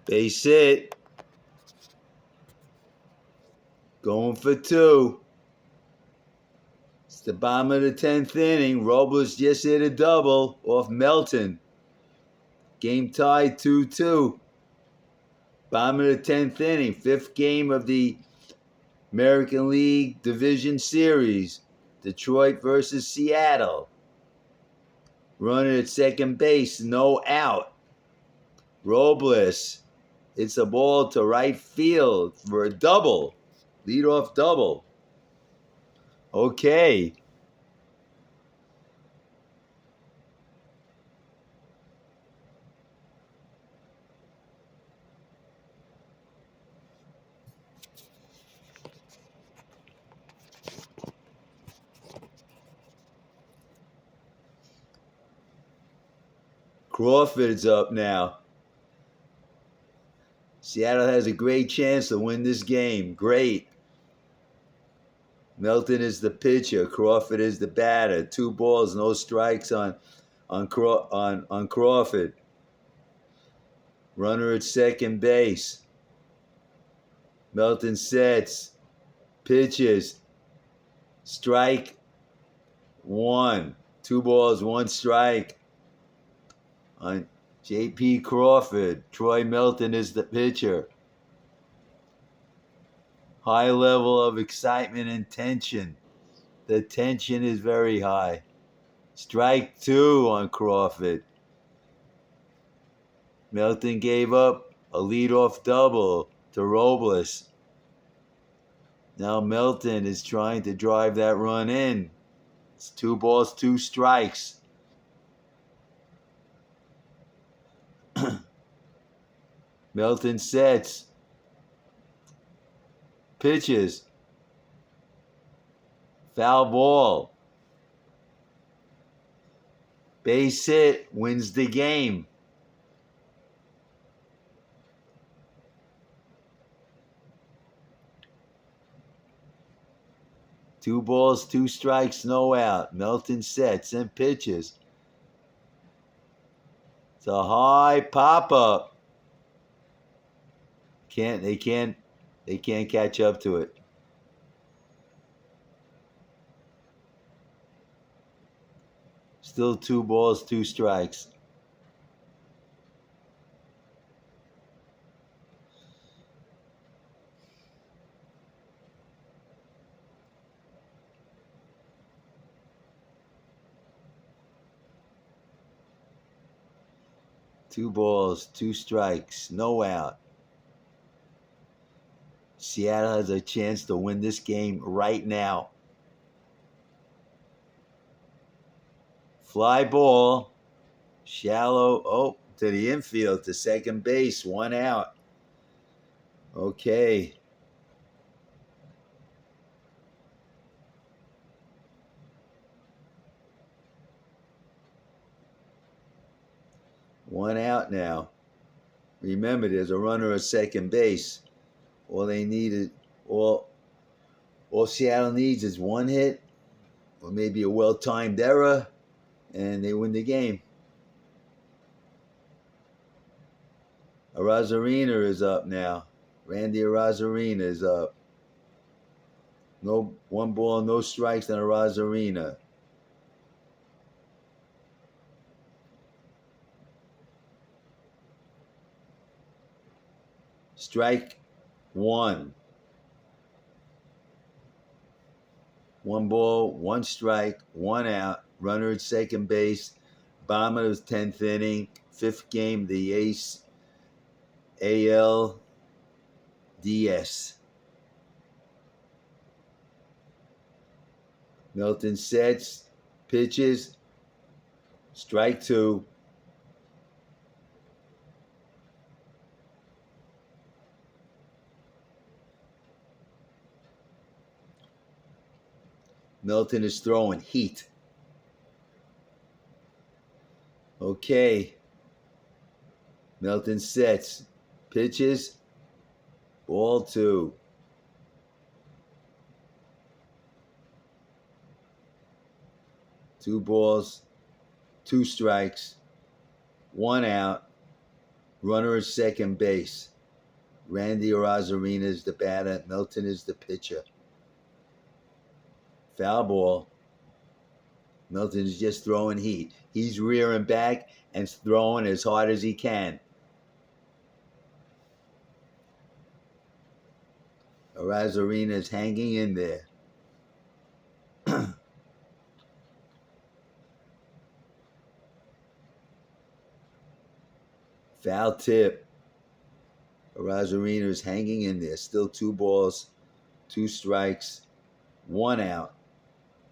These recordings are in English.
Base hit. Going for two. It's the bottom of the 10th inning. Robles just hit a double off Melton. Game tied 2-2. Bottom of the 10th inning. Fifth game of the American League Division Series. Detroit versus Seattle. Runner at second base. No out. Robles. It's a ball to right field for a double. Leadoff double. Okay. Crawford's up now. Seattle has a great chance to win this game. Great. Melton is the pitcher. Crawford is the batter. 2 balls, no strikes on Crawford. Runner at second base. Melton sets. Pitches. Strike 1. 2 balls, 1 strike on J.P. Crawford. Troy Melton is the pitcher. High level of excitement and tension. The tension is very high. Strike 2 on Crawford. Melton gave up a leadoff double to Robles. Now Melton is trying to drive that run in. It's 2 balls, 2 strikes. Melton sets. Pitches. Foul ball. Base hit wins the game. Two balls, 2 strikes, no out. Melton sets and pitches. It's a high pop-up. They can't catch up to it. Still 2 balls, 2 strikes. Two balls, 2 strikes, no out. Seattle has a chance to win this game right now. Fly ball, shallow, to the infield, to second base, 1 out. Okay. One out now. Remember, there's a runner at second base. All Seattle needs is 1 hit, or maybe a well-timed error, and they win the game. Arozarena is up now. Randy Arozarena is up. No 1 ball, no strikes on Arozarena. Strike 1. 1 ball, 1 strike, 1 out. Runner at second base. Bottom of the 10th inning. 5th game, the ALDS. Melton sets, pitches. Strike 2. Melton is throwing heat. Okay. Melton sets. Pitches. Ball 2. Two balls, 2 strikes, 1 out. Runner at second base. Randy Arozarena is the batter. Milton is the pitcher. Foul ball. Milton is just throwing heat. He's rearing back and throwing as hard as he can. Arozarena is hanging in there. Foul tip. Arozarena is hanging in there. Still 2 balls, 2 strikes, 1 out.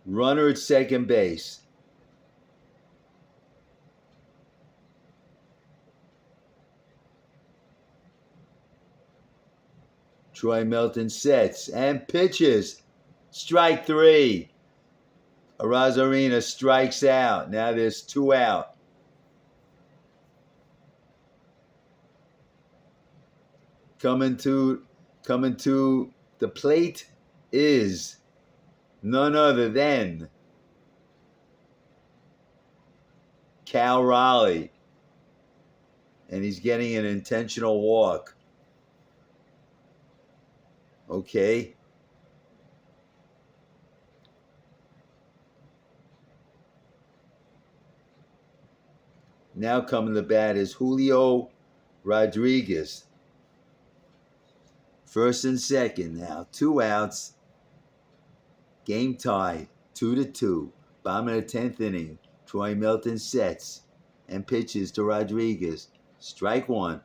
Runner at second base. Troy Milton sets and pitches. Strike 3. Arozarena strikes out. Now there's 2 out. Coming to the plate is none other than Cal Raleigh. And he's getting an intentional walk. Okay. Now coming to bat is Julio Rodriguez. First and second now. 2 outs. Game tied. 2-2. Bottom of the 10th inning. Troy Milton sets and pitches to Rodriguez. Strike 1.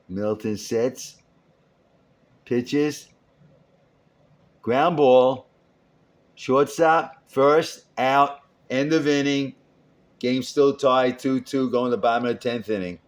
Milton sets. Pitches. Ground ball. Shortstop. First. Out. End of inning. Game still tied. 2-2. Going to the bottom of the 10th inning.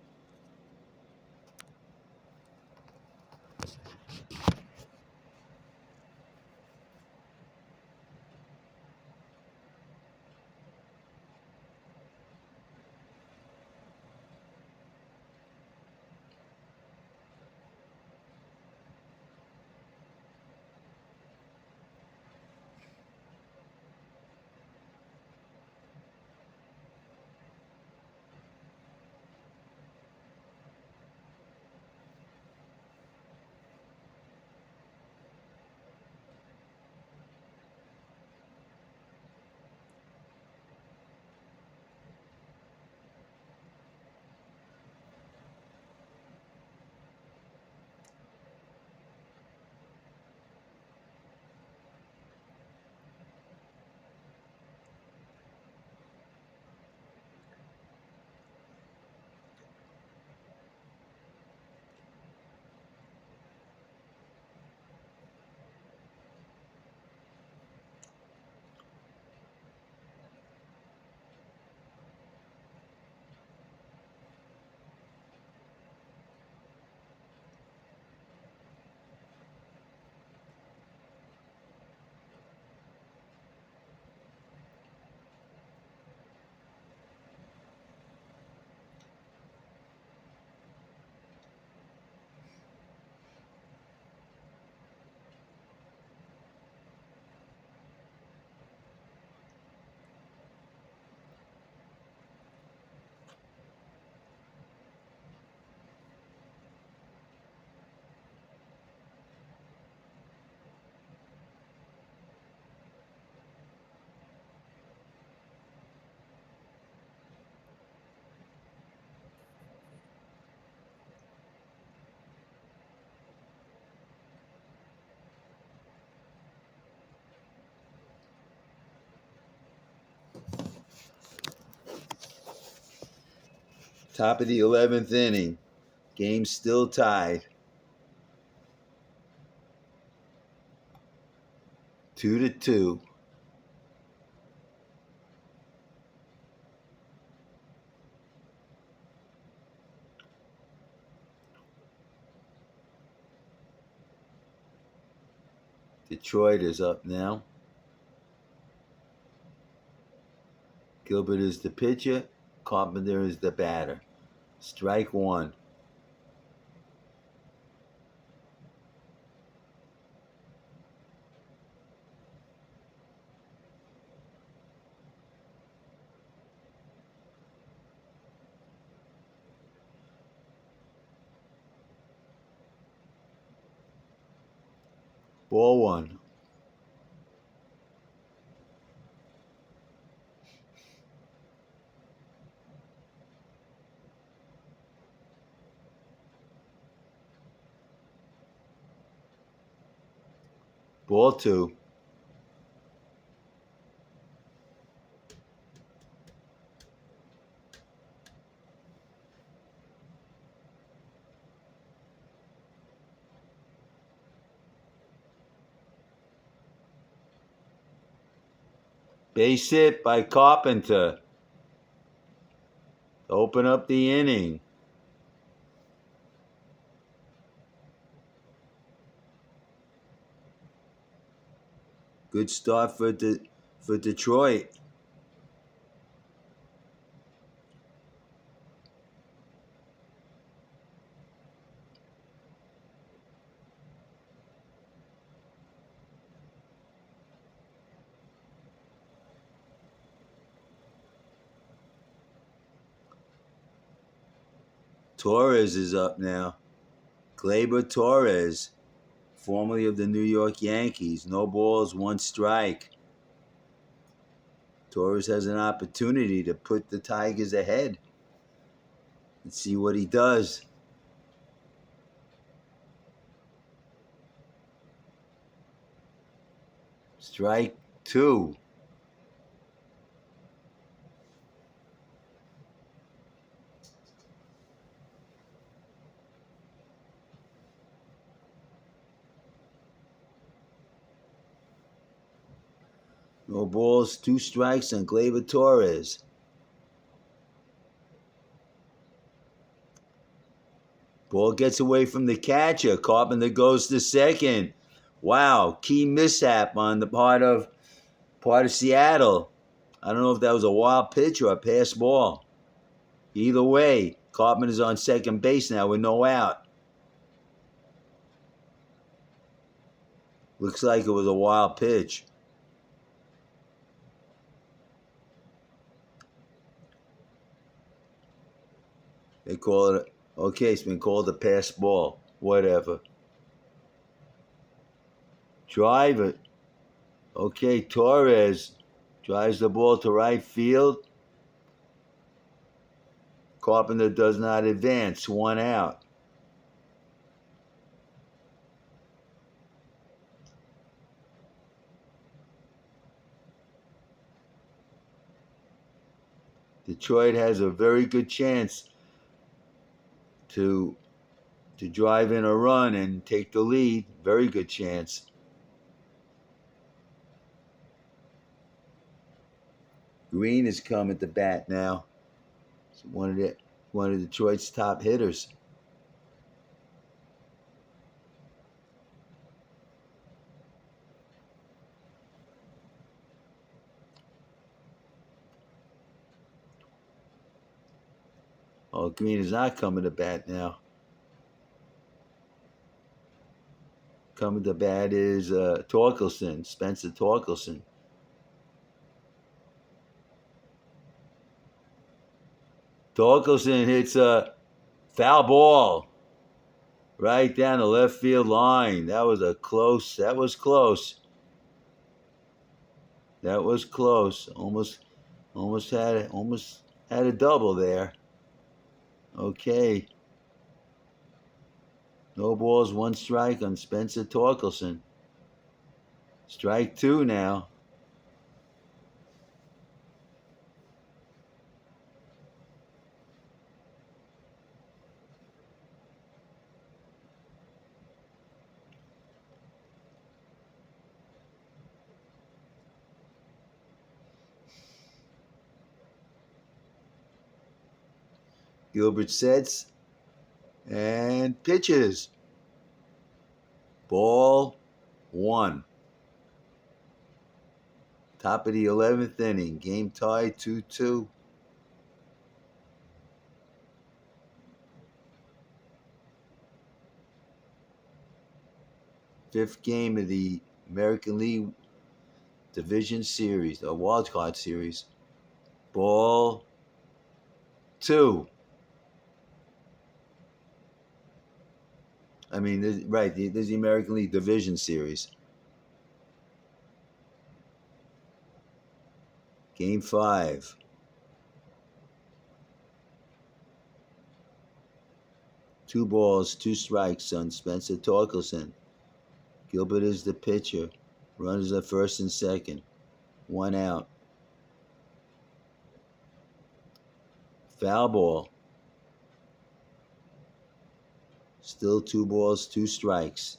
Top of the 11th inning. Game still tied. 2-2. Detroit is up now. Gilbert is the pitcher. Carpenter is the batter. Strike 1. Ball one. Ball two. Base hit by Carpenter. Open up the inning. Good start for Detroit. Torres is up now. Gleyber Torres, formerly of the New York Yankees. No balls, one strike. Torres has an opportunity to put the Tigers ahead. Let's see what he does. Strike two. No balls, two strikes on Gleyber Torres. Ball gets away from the catcher. Carpenter goes to second. Wow, key mishap on the part of Seattle. I don't know if that was a wild pitch or a pass ball. Either way, Carpenter's on second base now with no out. Looks like it was a wild pitch. They call it, okay, it's been called a pass ball. Whatever. Drive it. Okay, Torres drives the ball to right field. Carpenter does not advance. One out. Detroit has a very good chance to drive in a run and take the lead. Very good chance. Green has come at the bat now. It's one of Detroit's top hitters. Oh, Green is not coming to bat now. Coming to bat is Torkelson, Spencer Torkelson. Torkelson hits a foul ball right down the left field line. That was close. That was close. Almost had a double there. Okay. No balls, one strike on Spencer Torkelson. Strike two now. Gilbert sets and pitches. Ball one. Top of the 11th inning. Game tied 2-2. Fifth game of the American League Division Series, or Wild Card Series. Ball two. I mean, there's the American League Division Series. Game 5. Two balls, two strikes on Spencer Torkelson. Gilbert is the pitcher. Runners at first and second. 1 out. Foul ball. Still 2 balls, 2 strikes.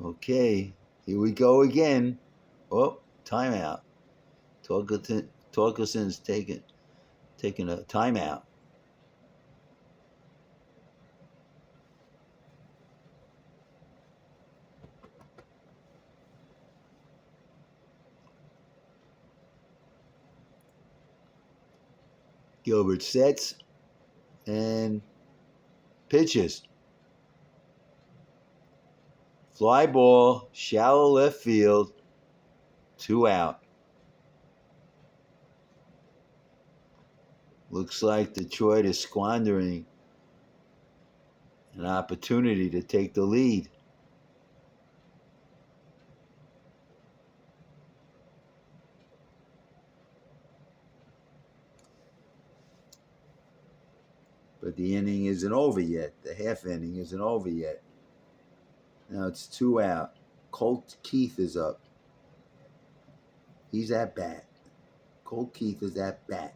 Okay, here we go again. Oh, timeout. Torkelson's taking a timeout. Gilbert sets and pitches. Fly ball, shallow left field, 2 out. Looks like Detroit is squandering an opportunity to take the lead. But the inning isn't over yet. The half inning isn't over yet. Now it's 2 out. Colt Keith is up. He's at bat. Colt Keith is at bat.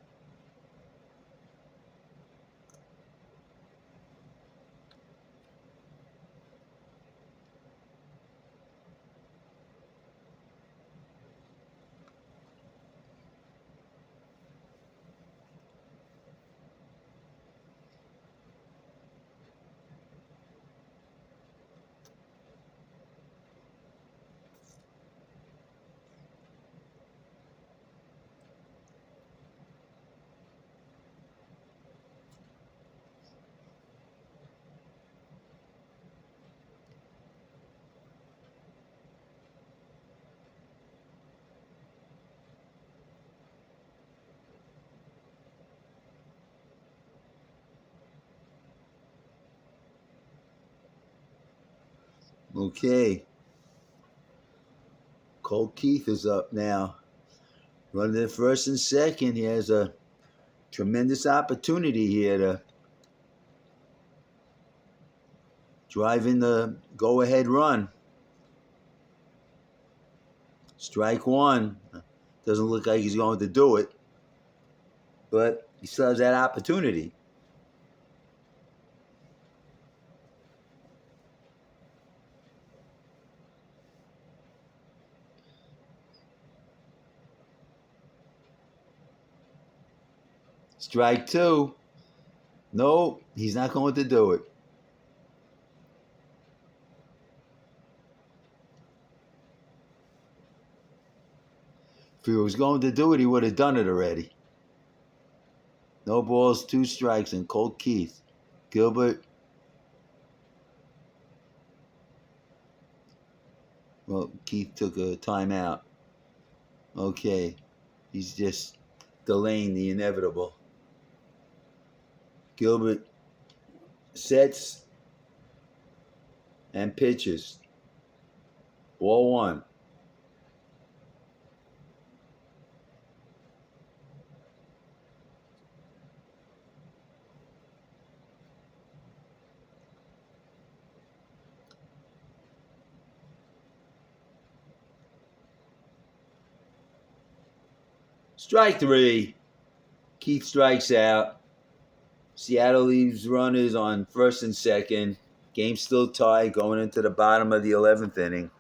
Okay. Colt Keith is up now. Running at first and second. He has a tremendous opportunity here to drive in the go-ahead run. Strike 1. Doesn't look like he's going to do it, but he still has that opportunity. Strike 2. No, he's not going to do it. If he was going to do it, he would have done it already. No balls, 2 strikes, and Colt Keith. Gilbert. Well, Keith took a timeout. Okay. He's just delaying the inevitable. Gilbert sets and pitches. Ball 1. Strike 3. Keith strikes out. Seattle leaves runners on first and second. Game still tied going into the bottom of the 11th inning.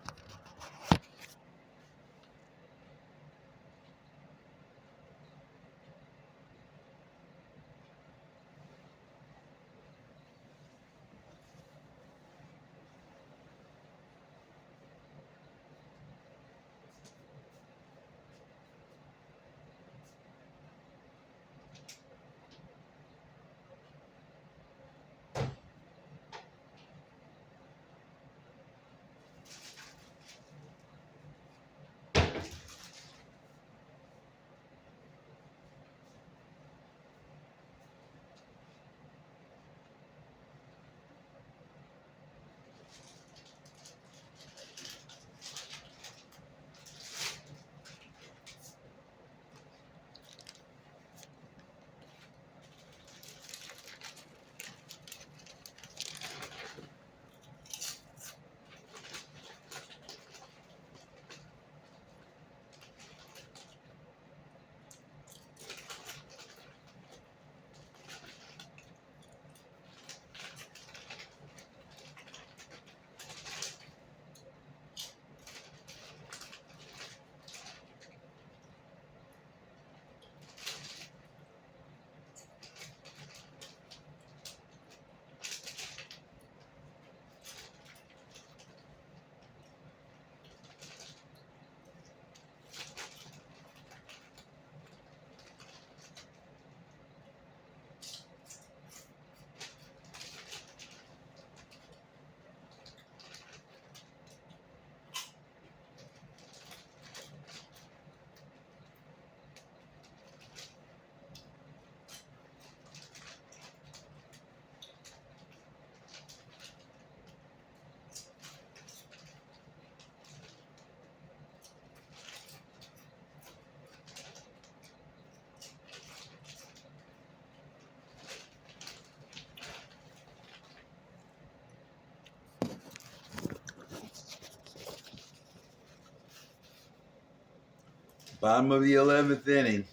Bottom of the 11th inning.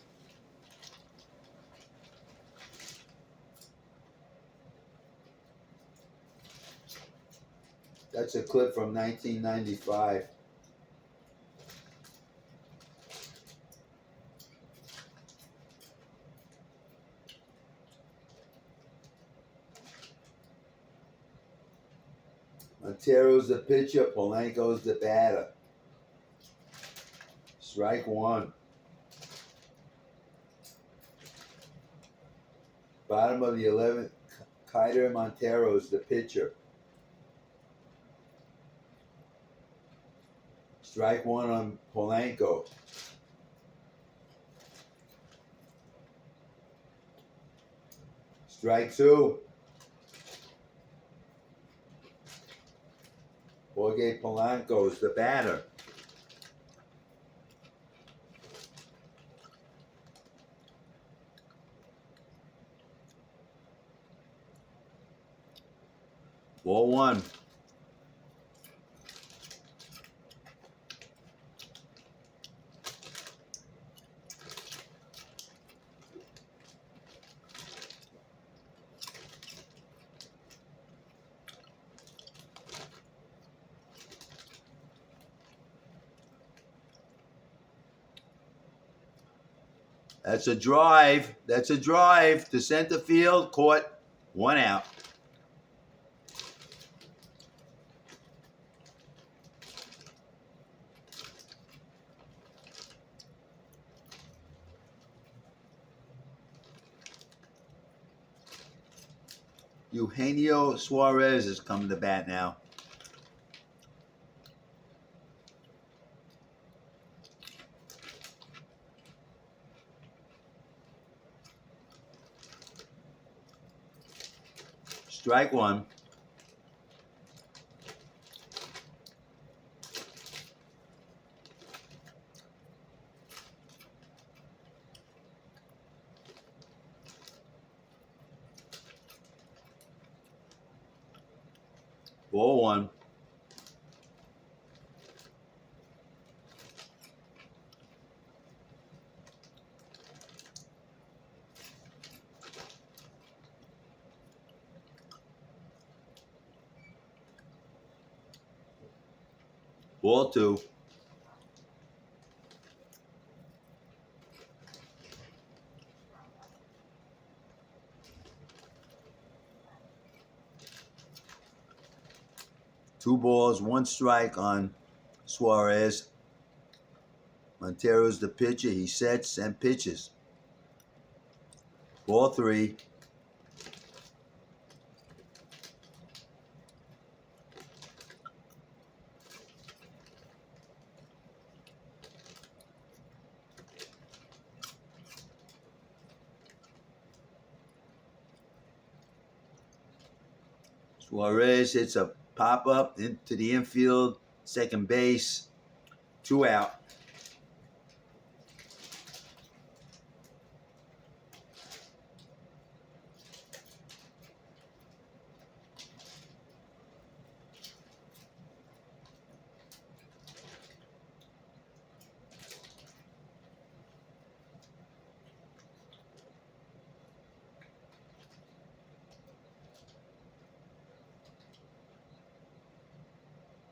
That's a clip from 1995. Montero's the pitcher, Polanco's the batter. Strike one. Bottom of the 11th, Kiter Montero's the pitcher. Strike one on Polanco. Strike two. Jorge Polanco's the batter. Ball one. That's a drive. That's a drive to center field. Caught. One out. Eugenio Suarez is coming to bat now. Strike one. Ball one. Ball two. Two balls, one strike on Suarez. Montero's the pitcher. He sets and pitches. Ball three. Suarez hits a pop-up into the infield, second base, 2 out.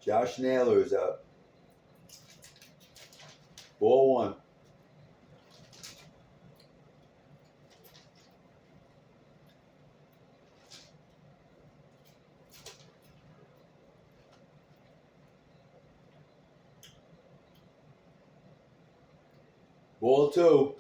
Josh Naylor is up. Ball one. Ball two.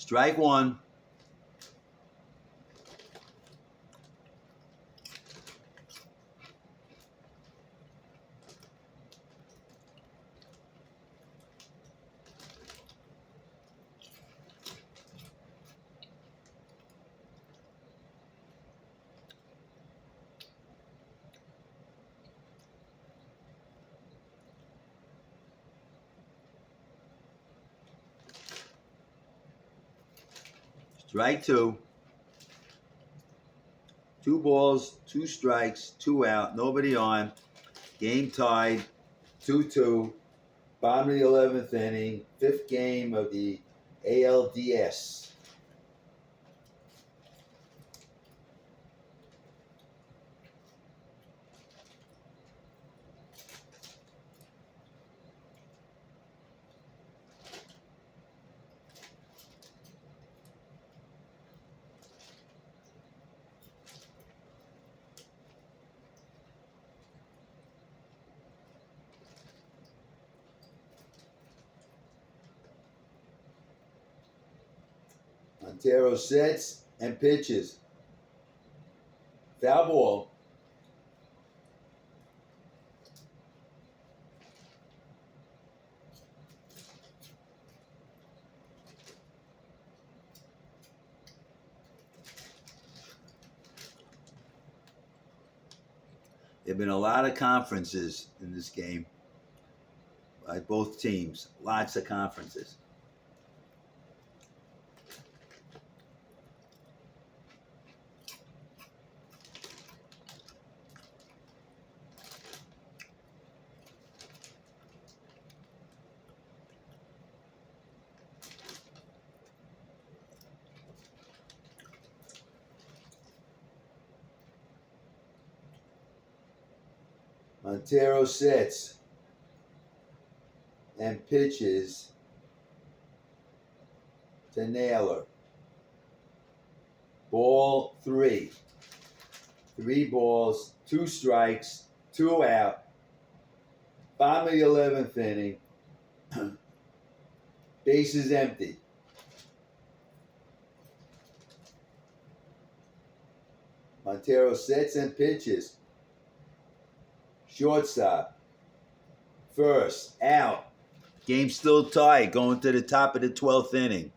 Strike one. Strike two. 2 balls, 2 strikes, 2 out, nobody on. Game tied, 2-2. Bottom of the 11th inning, 5th game of the ALDS. Montero sets and pitches. Foul ball. There have been a lot of conferences in this game by both teams. Lots of conferences. Montero sets and pitches to Naylor. Ball 3. 3 balls, 2 strikes, 2 out. Bottom of the 11th inning. Bases empty. Montero sets and pitches. Shortstop. First, out. Game still tied, going to the top of the 12th inning.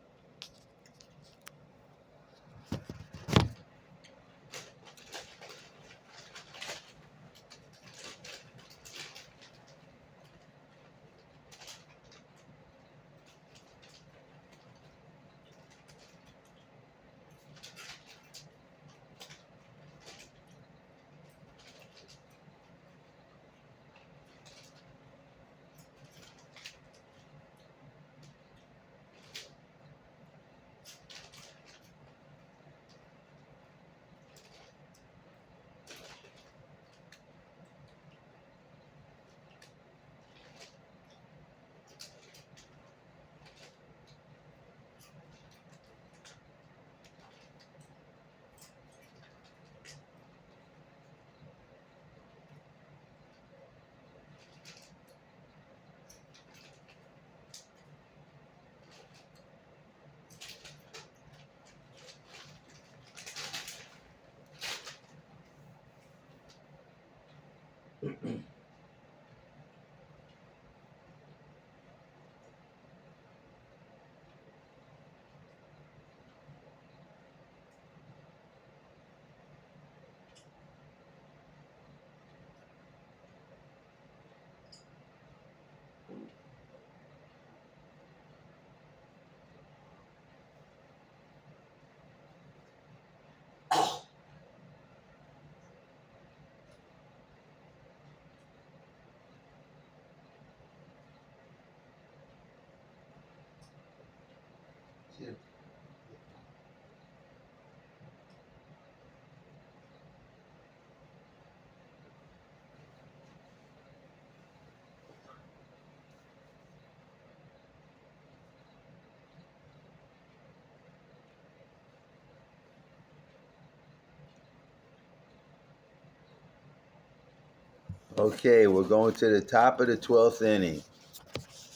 Okay, we're going to the top of the 12th inning.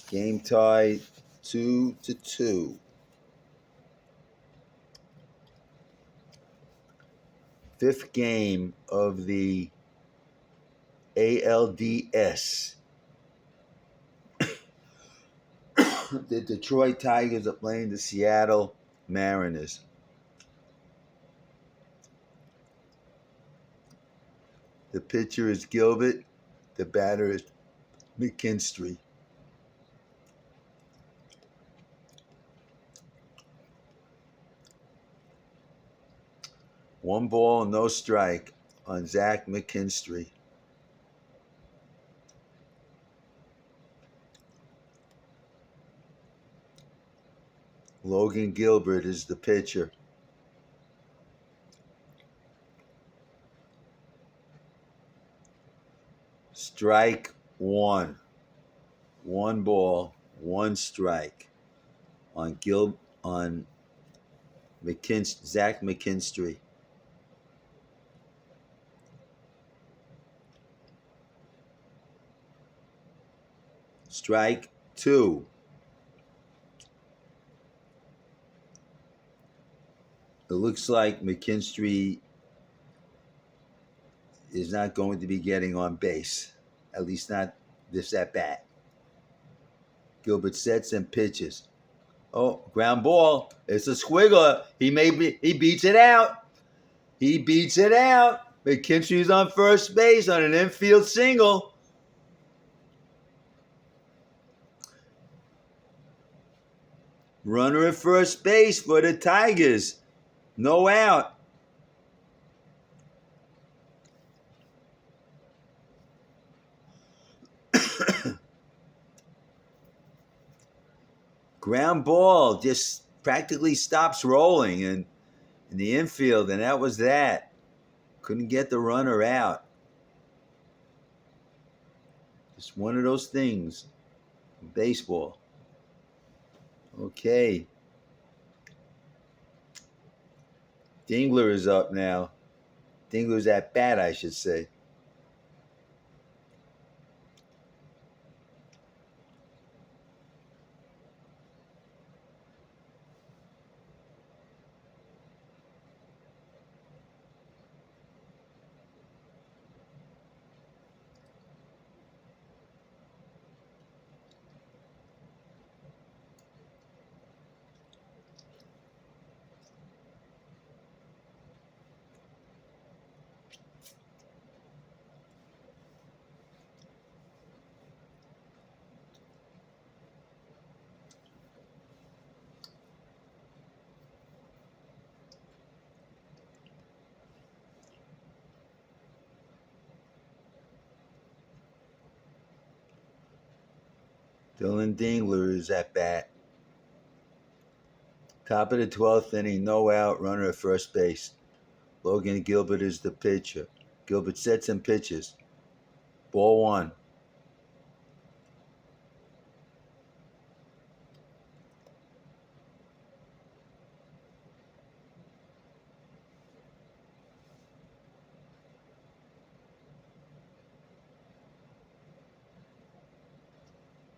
Game tied 2-2. 5th game of the ALDS. The Detroit Tigers are playing the Seattle Mariners. The pitcher is Gilbert. The batter is McKinstry. 1 ball, no strike on Zach McKinstry. Logan Gilbert is the pitcher. Strike 1. 1 ball, 1 strike on Zach McKinstry. Strike 2. It looks like McKinstry is not going to be getting on base, at least not this at bat. Gilbert sets and pitches. Oh, ground ball. It's a squiggler. He beats it out. He beats it out. McKinstry's on first base on an infield single. Runner at first base for the Tigers. No out. Ground ball just practically stops rolling in the infield, and that was that. Couldn't get the runner out. Just one of those things in baseball. Okay. Dingler is up now. Dingler's at bat, I should say. Dylan Dingler is at bat. Top of the 12th inning, no out, runner at first base. Logan Gilbert is the pitcher. Gilbert sets and pitches. Ball 1.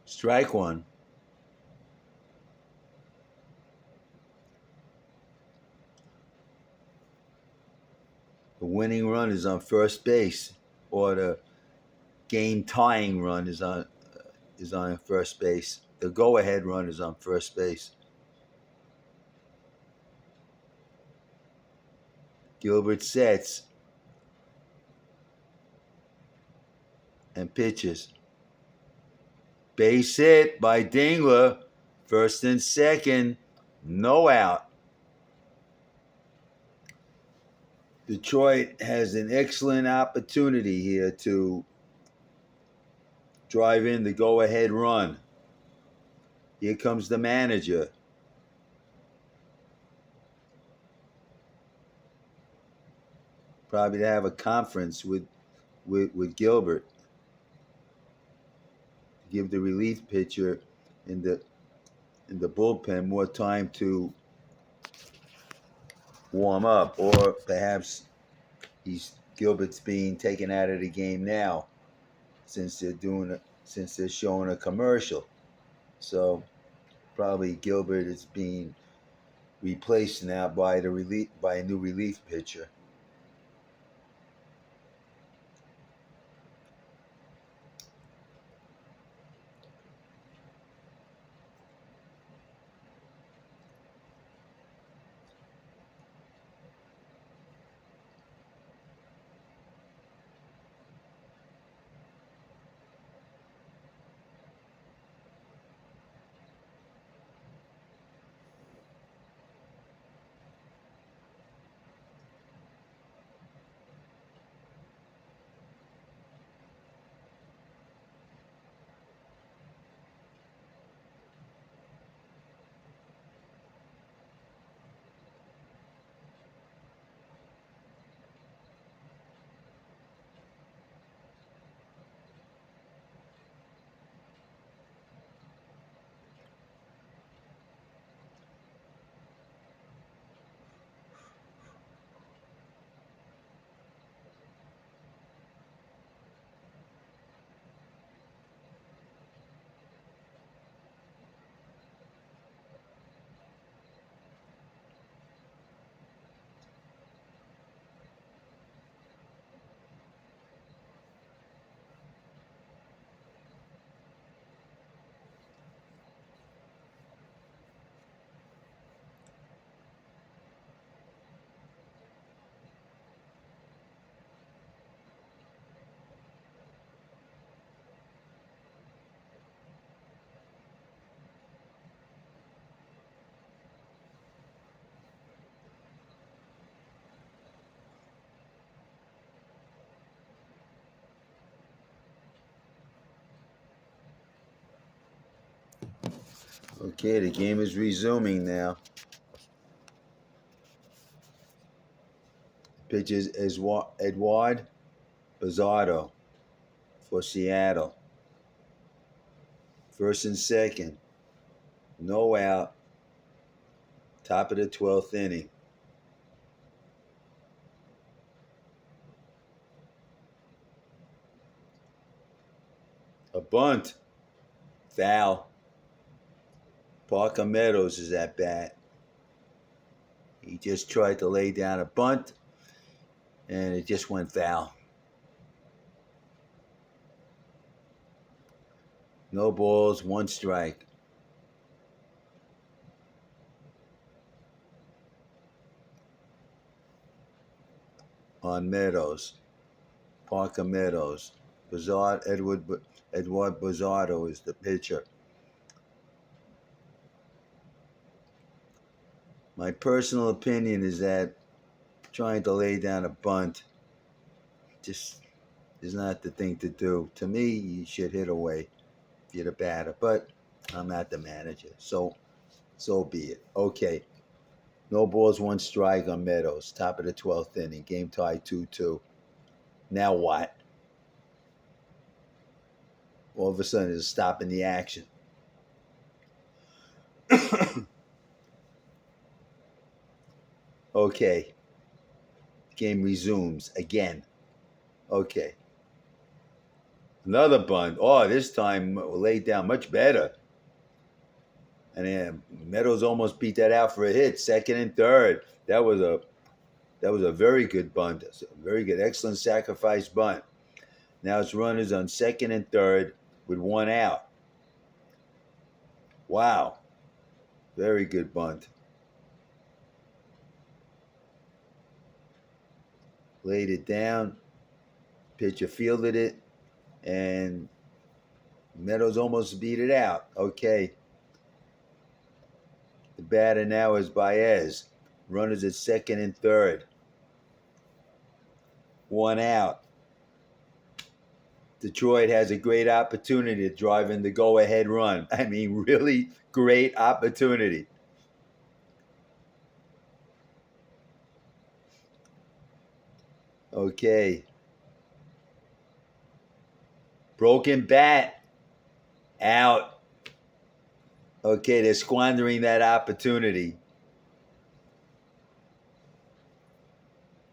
Strike 1. The winning run is on first base, or the game-tying run is on first base. The go-ahead run is on first base. Gilbert sets and pitches. Base hit by Dingler. First and second, no out. Detroit has an excellent opportunity here to drive in the go-ahead run. Here comes the manager. Probably to have a conference with Gilbert. Give the relief pitcher in the bullpen more time to warm up, or perhaps Gilbert's being taken out of the game now since they're showing a commercial. So probably Gilbert is being replaced now by a new relief pitcher. Okay, the game is resuming now. Pitches Eduard Bizzardo for Seattle. First and second. No out. Top of the 12th inning. A bunt. Foul. Parker Meadows is at bat. He just tried to lay down a bunt, and it just went foul. No balls, one strike. On Meadows. Parker Meadows. Edward Bizzardo is the pitcher. My personal opinion is that trying to lay down a bunt just is not the thing to do. To me, you should hit away if you're the batter, but I'm not the manager, so be it. Okay, no balls, one strike on Meadows. Top of the 12th inning, game tied 2-2. Now what? All of a sudden, it's stopping the action. Okay, game resumes again. Okay. Another bunt. Oh, this time laid down much better. And then Meadows almost beat that out for a hit. Second and third. That was a very good bunt. A very good, excellent sacrifice bunt. Now it's runners on second and third with one out. Wow. Very good bunt. Laid it down. Pitcher fielded it. And Meadows almost beat it out. Okay. The batter now is Baez. Runners at second and third. One out. Detroit has a great opportunity to drive in the go-ahead run. I mean, really great opportunity. Okay. Broken bat. Out. Okay, they're squandering that opportunity.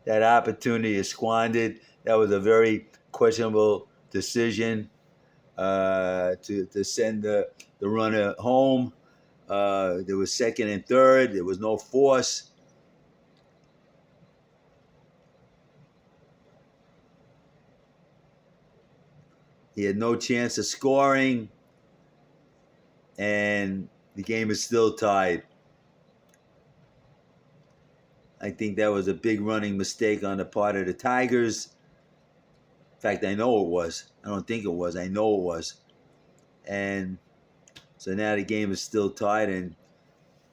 That opportunity is squandered. That was a very questionable decision to send the runner home. There was second and third. There was no force. He had no chance of scoring, and the game is still tied. I think that was a big running mistake on the part of the Tigers. In fact, I know it was. I don't think it was. I know it was. And so now the game is still tied, and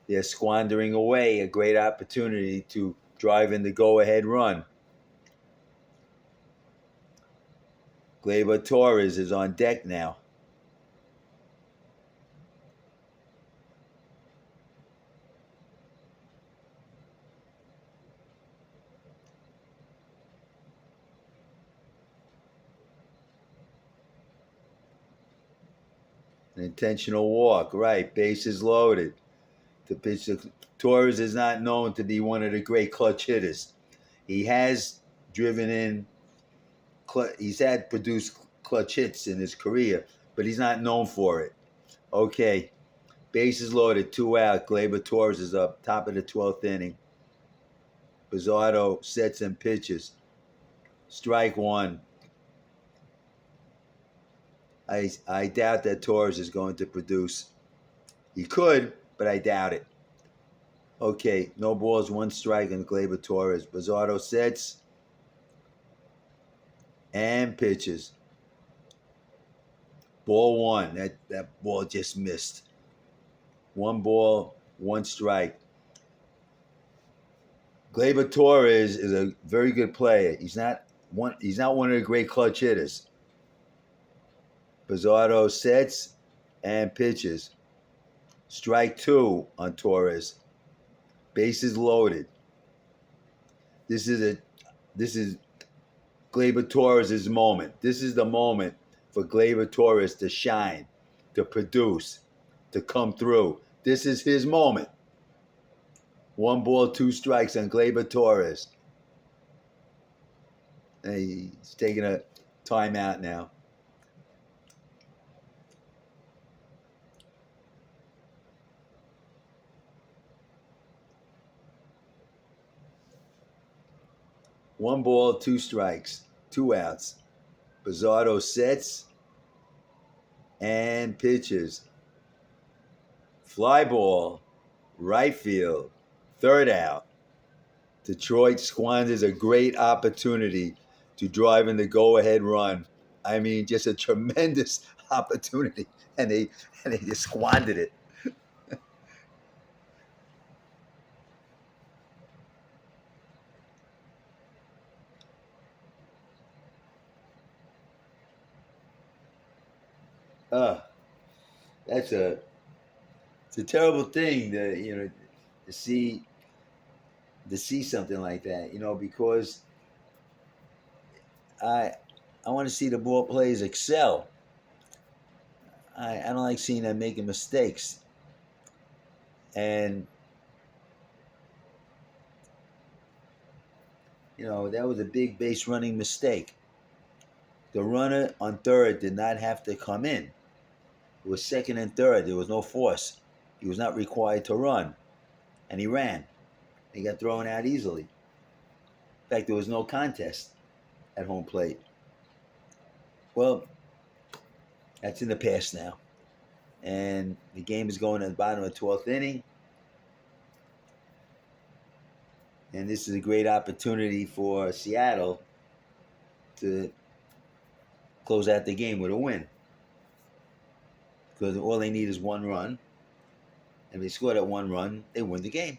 they're squandering away a great opportunity to drive in the go-ahead run. Gleyber Torres is on deck now. An intentional walk, right? Bases loaded. The pitcher Torres is not known to be one of the great clutch hitters. He has driven in. He's had produced clutch hits in his career, but he's not known for it. Okay, bases loaded, 2 out. Gleyber Torres is up, top of the 12th inning. Bizzardo sets and pitches. Strike one. I doubt that Torres is going to produce. He could, but I doubt it. Okay, no balls, one strike on Gleyber Torres. Bizzardo sets and pitches. Ball one. That ball just missed. 1 ball, 1 strike. Gleyber Torres is a very good player. He's not one of the great clutch hitters. Bizzardo sets and pitches. Strike 2 on Torres. Bases loaded. This is Gleyber Torres' moment. This is the moment for Gleyber Torres to shine, to produce, to come through. This is his moment. 1 ball, 2 strikes on Gleyber Torres. And he's taking a timeout now. One ball, 2 strikes, 2 outs. Bizzardo sets and pitches. Fly ball, right field, 3rd out. Detroit squanders a great opportunity to drive in the go-ahead run. I mean, just a tremendous opportunity, and they just squandered it. That's it's a terrible thing to see something like that, because I want to see the ball players excel. I don't like seeing them making mistakes. And that was a big base running mistake. The runner on 3rd did not have to come in. It was 2nd and 3rd. There was no force. He was not required to run. And he ran. He got thrown out easily. In fact, there was no contest at home plate. Well, that's in the past now. And the game is going to the bottom of the 12th inning. And this is a great opportunity for Seattle to close out the game with a win. Because all they need is 1 run. And if they score that 1 run, they win the game.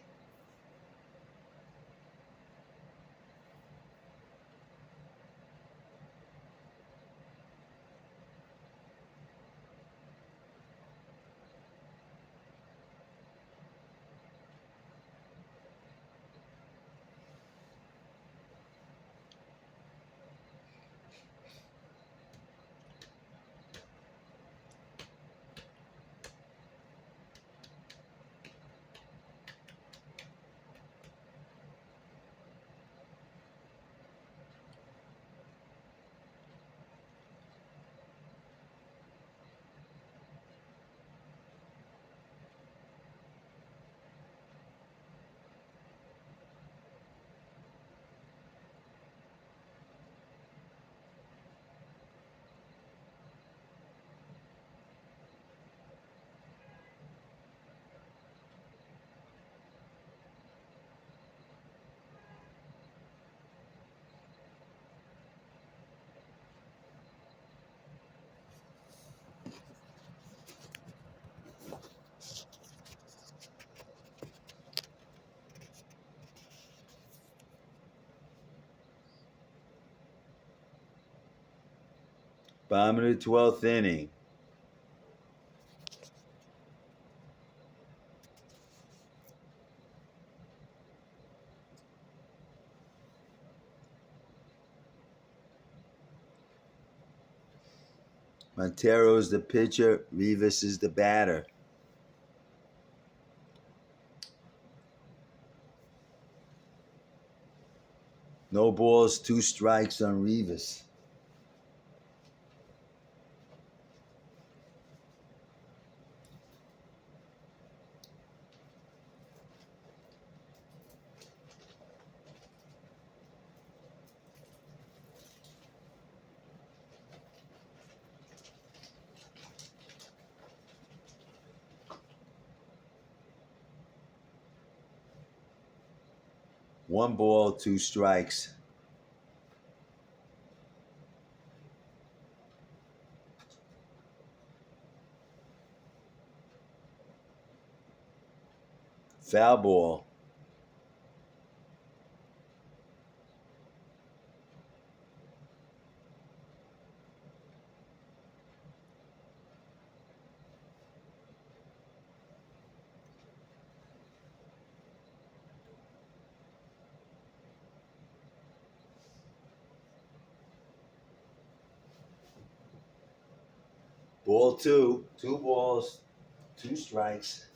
Bottom of the 12th inning. Montero's the pitcher. Rivas is the batter. No balls, 2 strikes on Rivas. One ball, 2 strikes. Foul ball. Ball two. 2 balls, 2 strikes.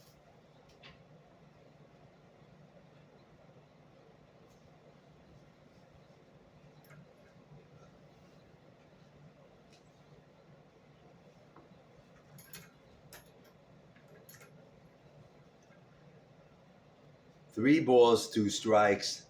Three balls, 2 strikes.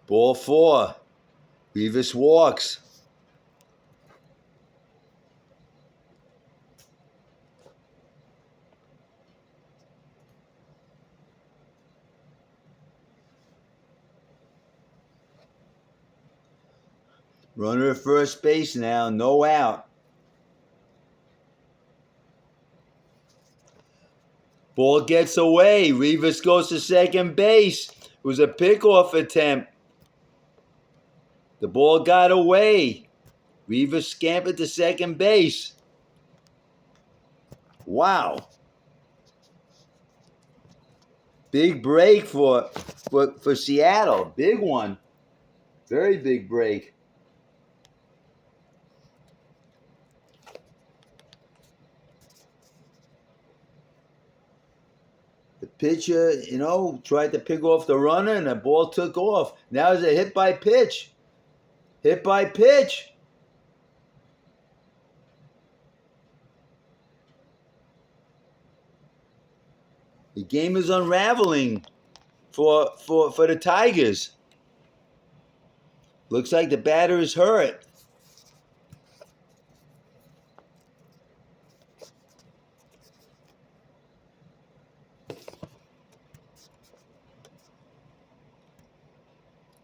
Ball 4. Rivas walks. Runner at first base now, no out. Ball gets away. Rivas goes to second base. It was a pickoff attempt. The ball got away. Rivas scampered to second base. Wow. Big break for Seattle. Big one. Very big break. The pitcher, tried to pick off the runner and the ball took off. Now it's a hit by pitch. Hit by pitch. The game is unraveling for the Tigers. Looks like the batter is hurt.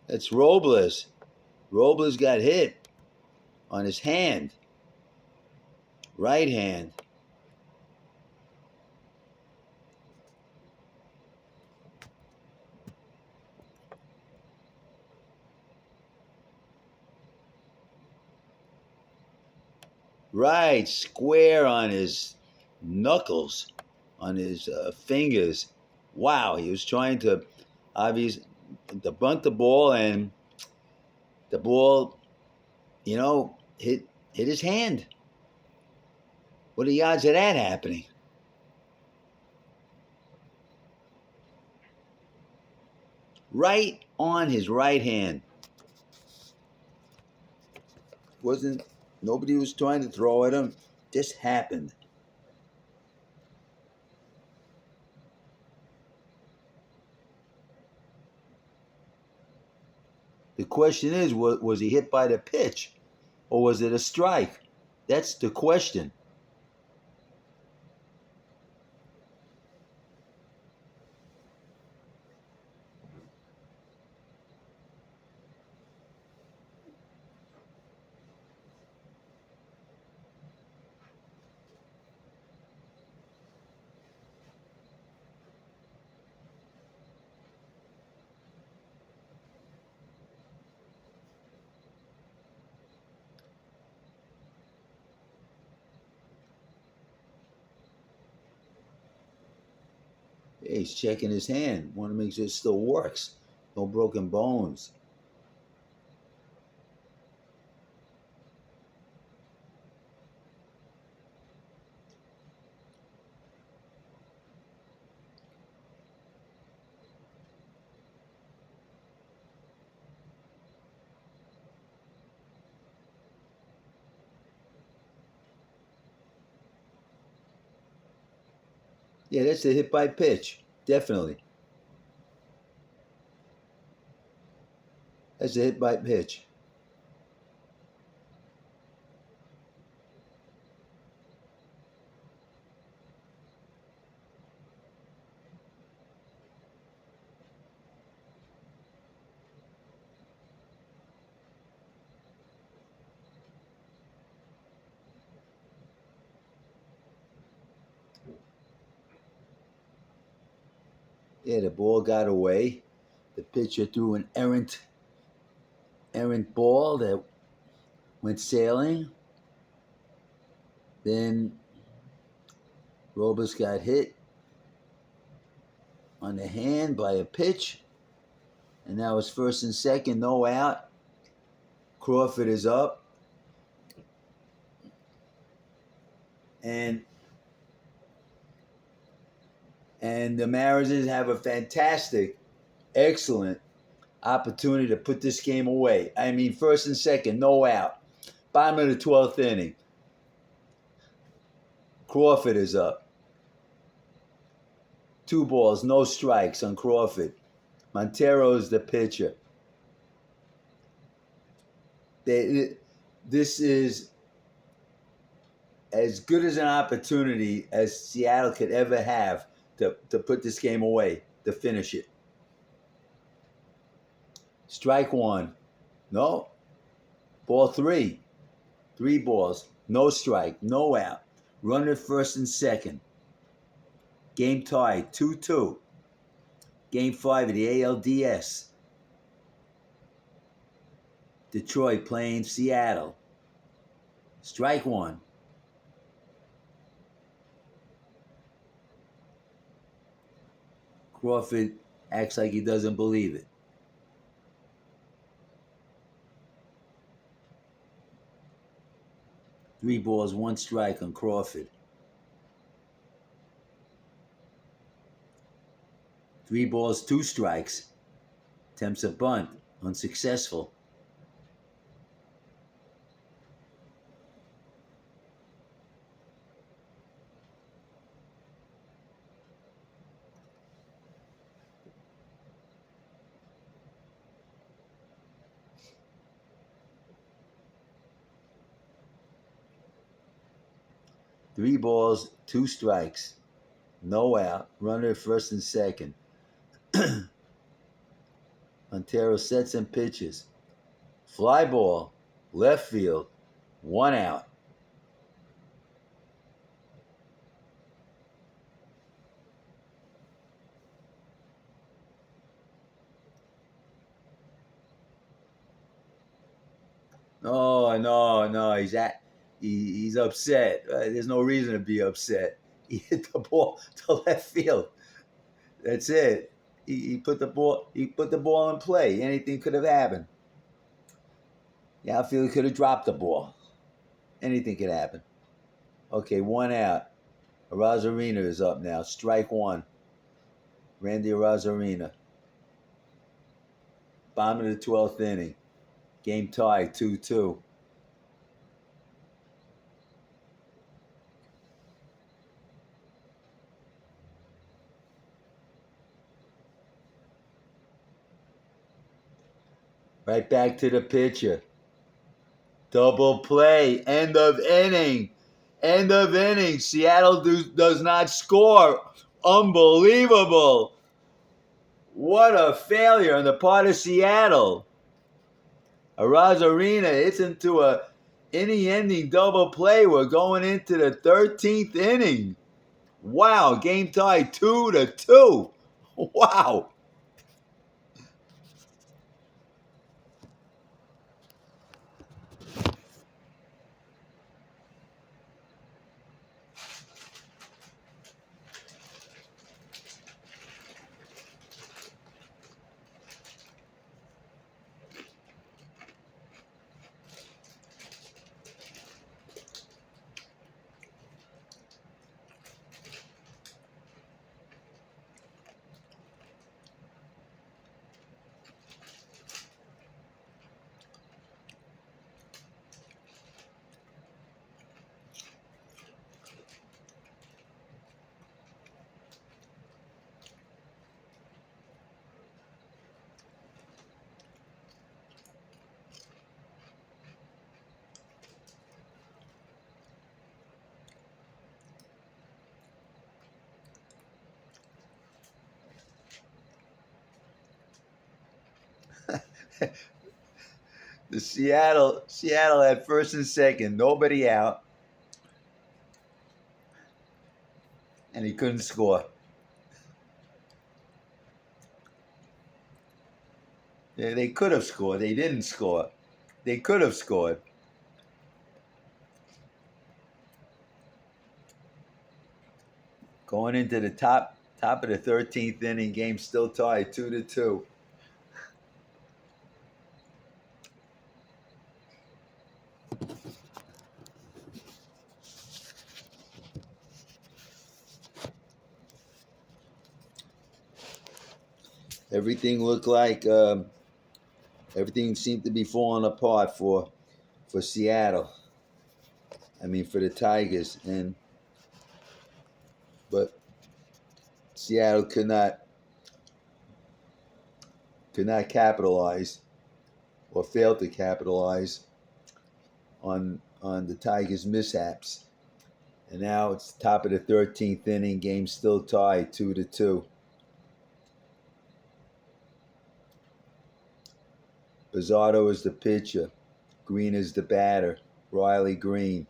It's Robles. Robles got hit on his hand. Right hand. Right, square on his knuckles, on his fingers. Wow, he was trying to obviously to bunt the ball, and the ball, hit his hand. What are the odds of that happening? Right on his right hand. Nobody was trying to throw at him. Just happened. The question is, was he hit by the pitch, or was it a strike? That's the question. Hey, he's checking his hand. Want to make sure it still works. No broken bones. Yeah, that's a hit by pitch. Definitely. That's a hit by pitch. Yeah, the ball got away. The pitcher threw an errant errant ball that went sailing. Then Robles got hit on the hand by a pitch. And now it's first and second, no out. Crawford is up. And the Mariners have a fantastic, excellent opportunity to put this game away. I mean, first and second, no out. Bottom of the 12th inning. Crawford is up. 2 balls, no strikes on Crawford. Montero is the pitcher. This is as good as an opportunity as Seattle could ever have to put this game away, to finish it. Strike 1. No. Ball 3. 3 balls. No strike. No out. Runner first and second. Game tied. 2-2. Game 5 of the ALDS. Detroit playing Seattle. Strike 1. Crawford acts like he doesn't believe it. Three balls, 1 strike on Crawford. 3 balls, 2 strikes. Attempts a bunt. Unsuccessful. Three balls, 2 strikes. No out. Runner first and second. Montero sets and pitches. Fly ball, left field, 1 out. No. He's upset. There's no reason to be upset. He hit the ball to left field. That's it. He put the ball in play. Anything could have happened. The outfielder could have dropped the ball. Anything could happen. Okay, 1 out. Arozarena is up now. Strike 1. Randy Arozarena. Bottom of the 12th inning. Game tied, 2-2. Right back to the pitcher. Double play. End of inning. End of inning. Seattle does not score. Unbelievable. What a failure on the part of Seattle. Arozarena hits into a inning-ending double play. We're going into the 13th inning. Wow. Game tied 2-2. Wow. The Seattle had first and second, nobody out, and he couldn't score. They could have scored. They didn't score. They could have scored. Going into the top of the 13th inning, game still tied 2-2. Everything looked like everything seemed to be falling apart for Seattle. I mean, for the Tigers, but Seattle could not capitalize or failed to capitalize on the Tigers' mishaps. And now it's top of the 13th inning, game still tied 2-2. Bizzardo is the pitcher. Green is the batter. Riley Green.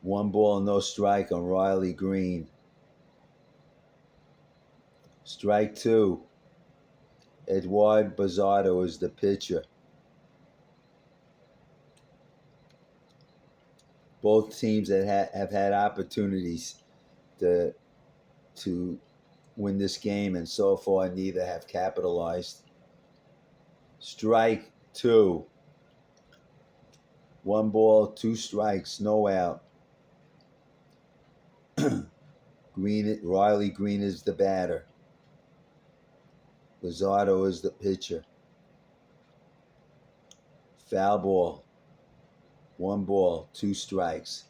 One ball, no strike on Riley Green. Strike two. Eduard Bizzardo is the pitcher. Both teams that have had opportunities to win this game, and so far neither have capitalized. Strike two. One ball, two strikes, no out. Riley Green is the batter. Bizzardo is the pitcher. Foul ball. One ball, two strikes.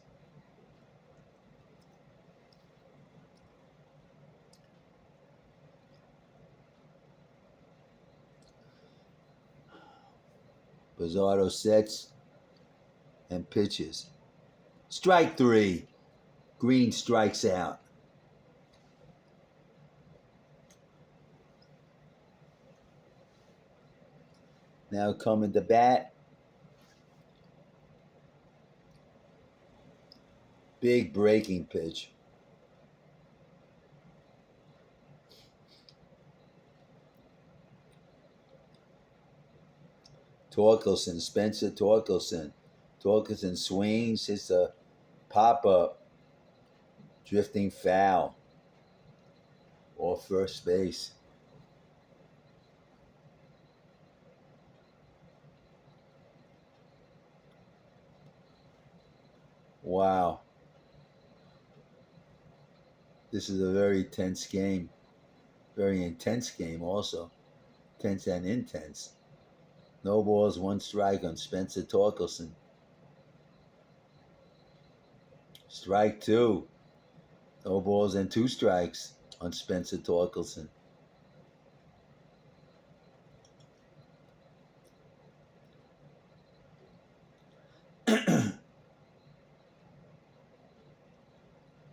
Bizzardo sets and pitches. Strike three. Green strikes out. Now coming to bat. Big breaking pitch. Torkelson, Spencer Torkelson. Torkelson swings, hits a pop-up. Drifting foul. Off first base. Wow. This is a very tense game. Very intense game also. Tense and intense. No balls, one strike on Spencer Torkelson. Strike two. No balls and two strikes on Spencer Torkelson.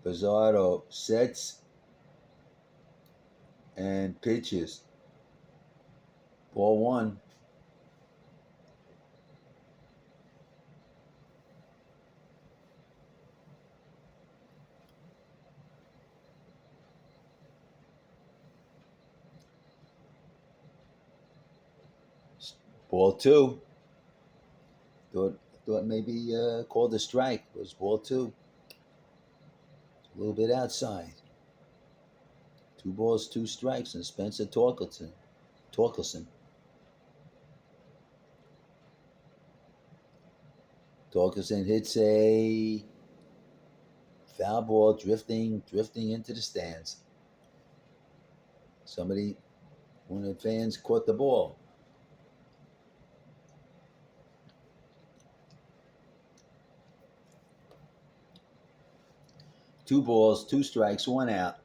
Bizzardo sets and pitches. Ball one. Ball two. Thought maybe called a strike. It was ball two. A little bit outside. Two balls, two strikes, and Spencer Torkelson. Torkelson hits a foul ball, drifting into the stands. One of the fans caught the ball. Two balls, two strikes, one out.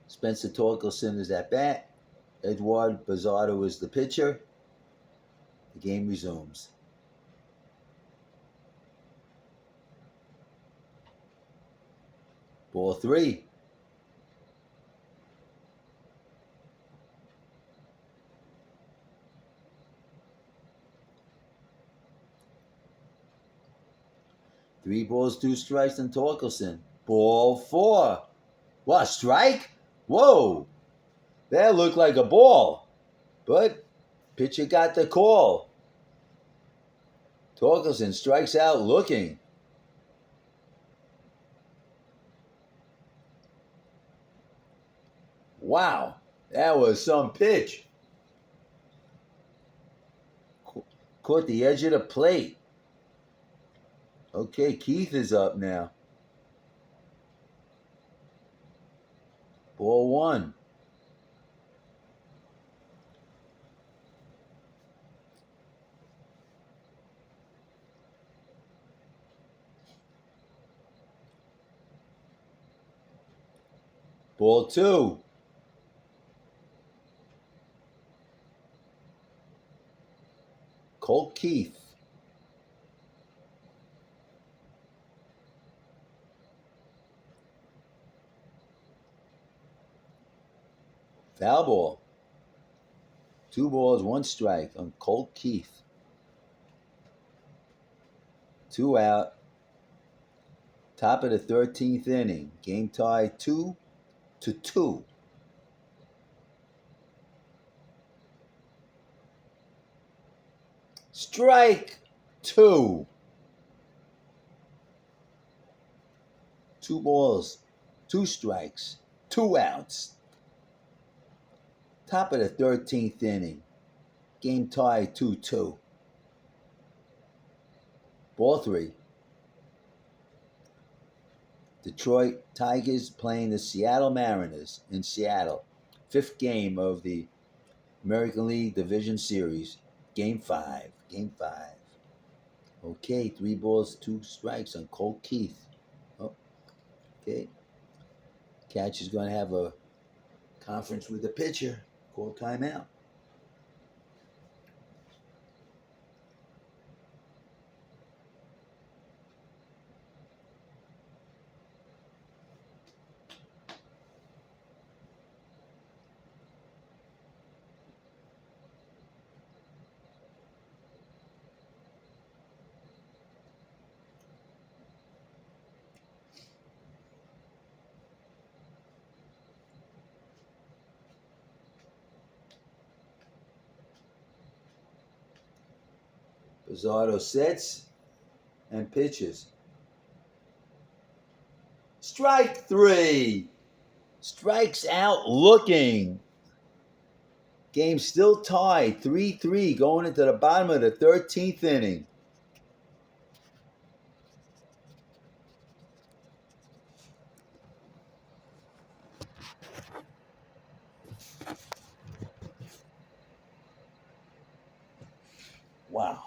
Spencer Torkelson is at bat. Eduard Bizzardo is the pitcher. The game resumes. Ball three. Three balls, two strikes on Torkelson. Ball 4. What, strike? Whoa, that looked like a ball. But pitcher got the call. Torkelson strikes out looking. Wow, that was some pitch. Caught the edge of the plate. Okay, Keith is up now. Ball 1. Ball 2. Colt Keith. Foul ball. 2 balls, 1 strike on Colt Keith. 2 out. Top of the 13th inning. Game tied 2-2. Strike 2. 2 balls, 2 strikes, 2 outs. Top of the 13th inning. Game tied 2-2. Ball 3. Detroit Tigers playing the Seattle Mariners in Seattle. 5th game of the American League Division Series. Game 5. Okay, 3 balls, 2 strikes on Colt Keith. Oh, okay. Catcher's going to have a conference with the pitcher. Call timeout. Pizzardo sets and pitches. Strike 3. Strikes out looking. Game still tied 3-3 going into the bottom of the 13th inning. Wow.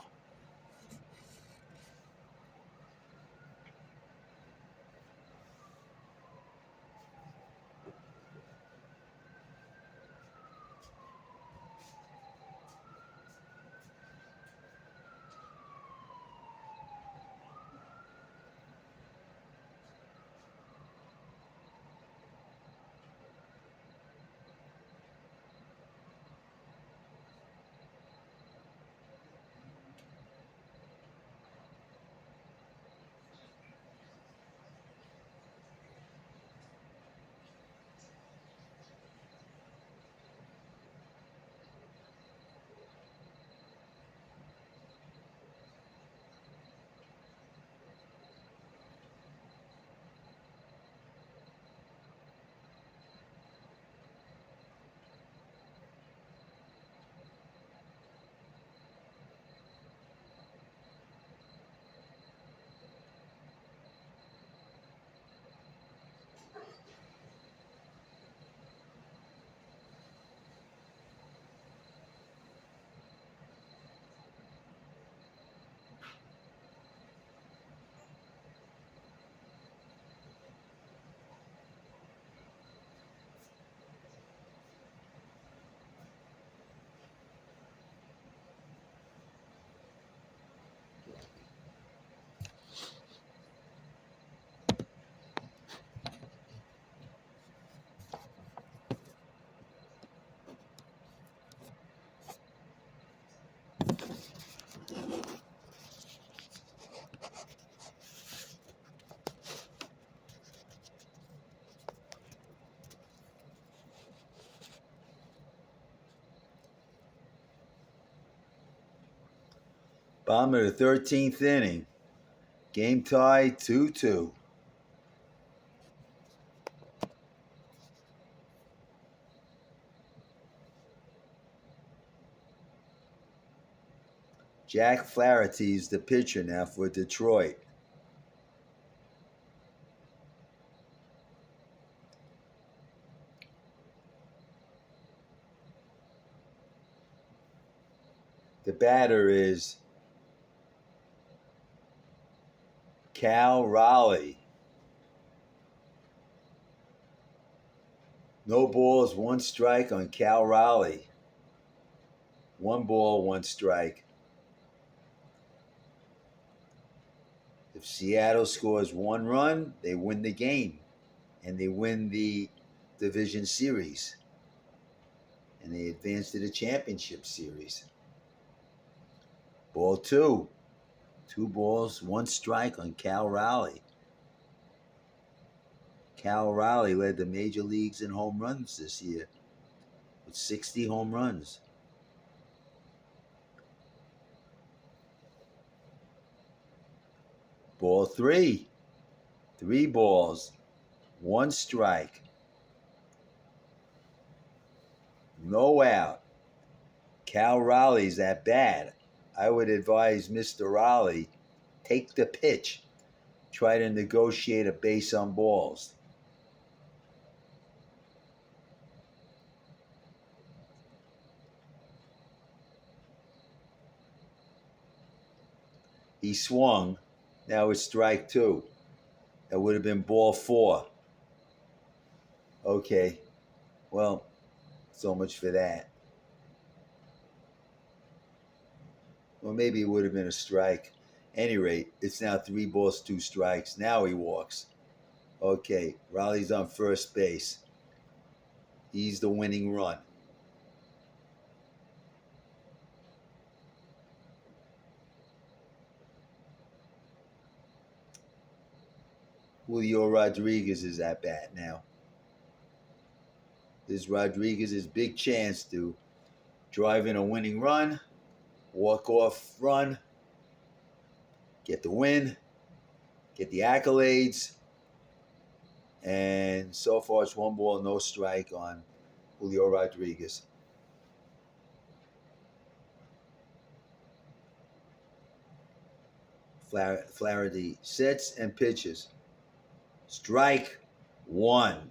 Bottom of the 13th inning. Game tie 2-2. Jack Flaherty's the pitcher now for Detroit. The batter is Cal Raleigh. No balls, one strike on Cal Raleigh. 1 ball, 1 strike. If Seattle scores 1 run, they win the game. And they win the division series. And they advance to the championship series. Ball 2. 2 balls, 1 strike on Cal Raleigh. Cal Raleigh led the major leagues in home runs this year with 60 home runs. Ball 3. 3 balls, 1 strike. No out. Cal Raleigh's at bat. I would advise Mr. Raleigh, take the pitch. Try to negotiate a base on balls. He swung. Now it's strike 2. That would have been ball 4. Okay. Well, so much for that. Well, maybe it would have been a strike. Any rate, it's now 3 balls, 2 strikes. Now he walks. Okay, Raleigh's on first base. He's the winning run. Julio Rodriguez is at bat now. This is Rodriguez's big chance to drive in a winning run, walk-off run, get the win, get the accolades, and so far it's 1 ball, no strike on Julio Rodriguez. Flaherty sets and pitches. Strike 1.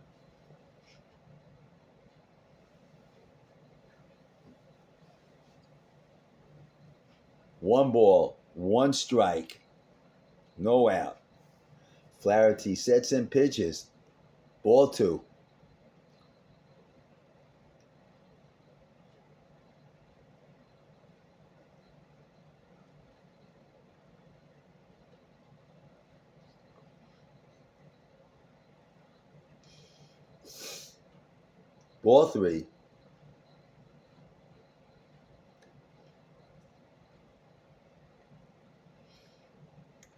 One ball, 1 strike, no out. Flaherty sets and pitches. Ball 2. Ball 3.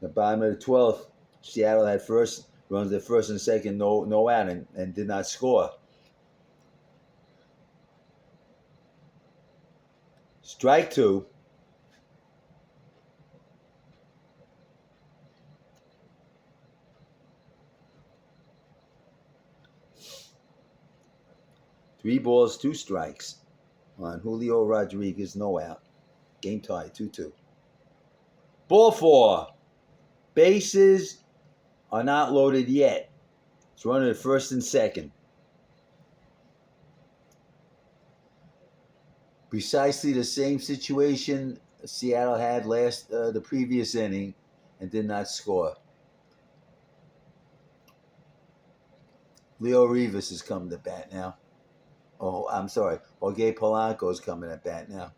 The bottom of the 12th, Seattle had first runs at first and second, no out, and did not score. Strike 2. Three balls, 2 strikes on Julio Rodriguez, no out. Game tie, 2-2. Ball 4. Bases are not loaded yet. It's running at first and second. Precisely the same situation Seattle had the previous inning and did not score. Leo Rivas is coming to bat now. Oh, I'm sorry. Jorge Polanco is coming at bat now.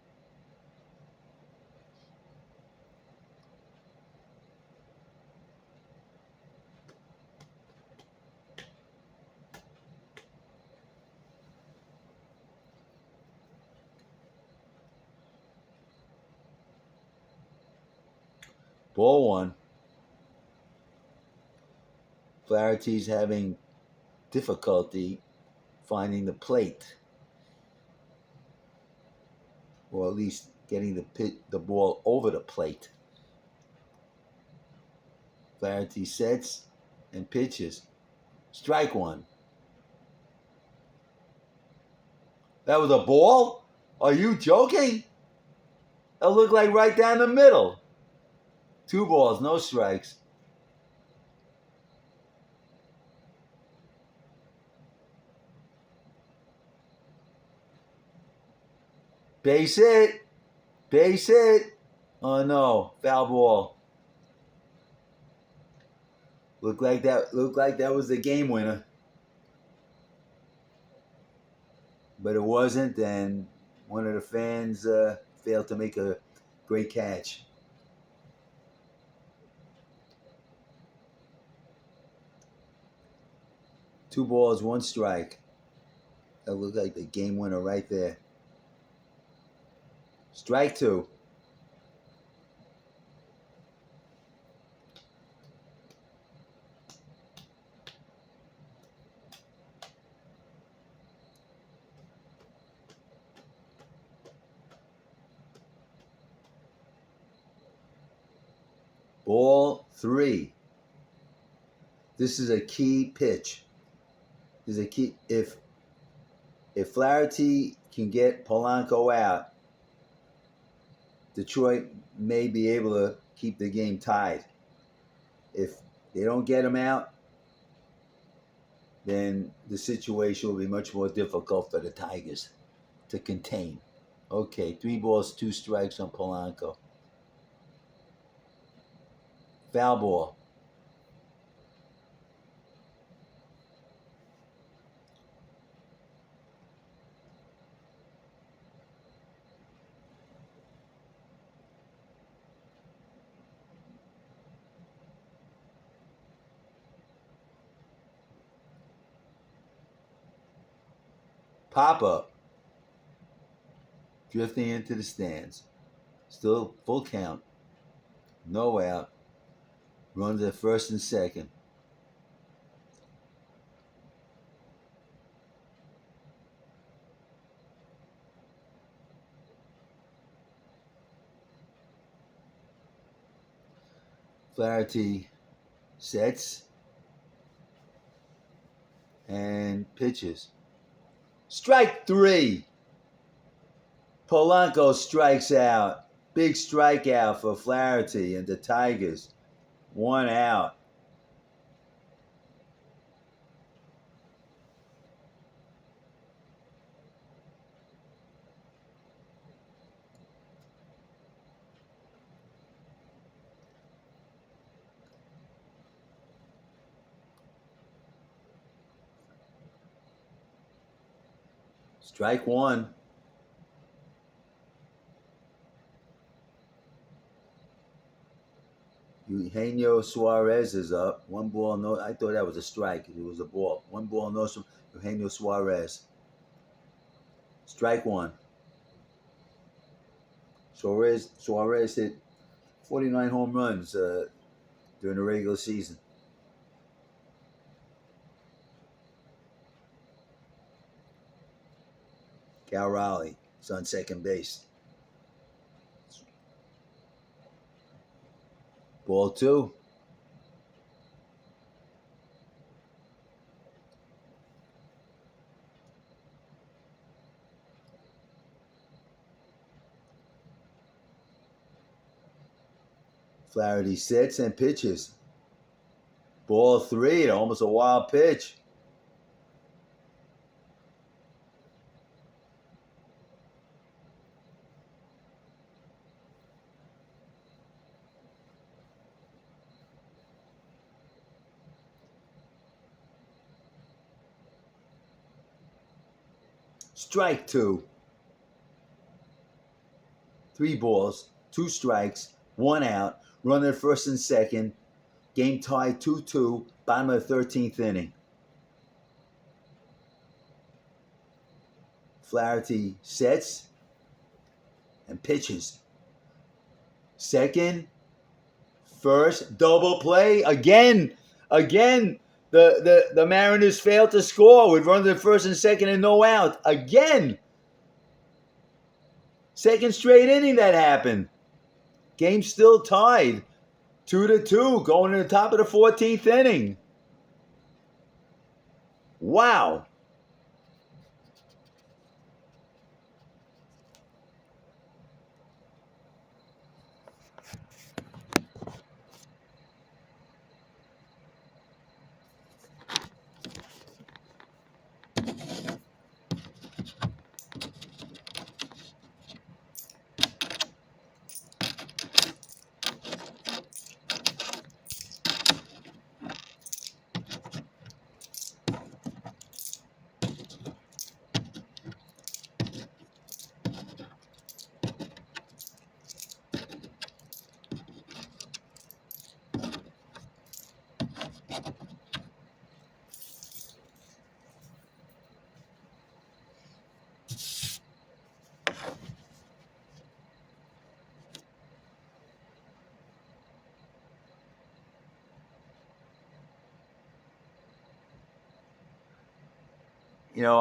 Ball 1. Flaherty's having difficulty finding the plate, or at least getting the ball over the plate. Flaherty sets and pitches. Strike one. That was a ball? Are you joking? That looked like right down the middle. 2 balls, no strikes. Base hit. Base hit. Oh no, foul ball. Looked like that was the game winner. But it wasn't, and one of the fans failed to make a great catch. Two balls, one strike. That looked like the game winner right there. Strike two. Ball three. This is a key pitch. This is a key. If Flaherty can get Polanco out, Detroit may be able to keep the game tied. If they don't get him out, then the situation will be much more difficult for the Tigers to contain. Okay, 3 balls, 2 strikes on Polanco. Foul ball. Pop up. Drifting into the stands. Still full count. No out. Runs at first and second. Flaherty sets and pitches. Strike 3. Polanco strikes out. Big strikeout for Flaherty and the Tigers. 1 out. Strike 1. Eugenio Suarez is up. 1 ball, no. I thought that was a strike. It was a ball. 1 ball, no. Eugenio Suarez. Strike 1. Suarez hit 49 home runs during the regular season. Cal Raleigh is on second base. Ball 2. Flaherty sets and pitches. Ball 3, almost a wild pitch. Strike 2. 3 balls, 2 strikes, 1 out. Runner at first and second. Game tied 2-2. Bottom of the 13th inning. Flaherty sets and pitches. Second, first, double play again. The Mariners failed to score with runners at first and second and no out. Again. Second straight inning that happened. Game still tied 2-2 going to the top of the 14th inning. Wow.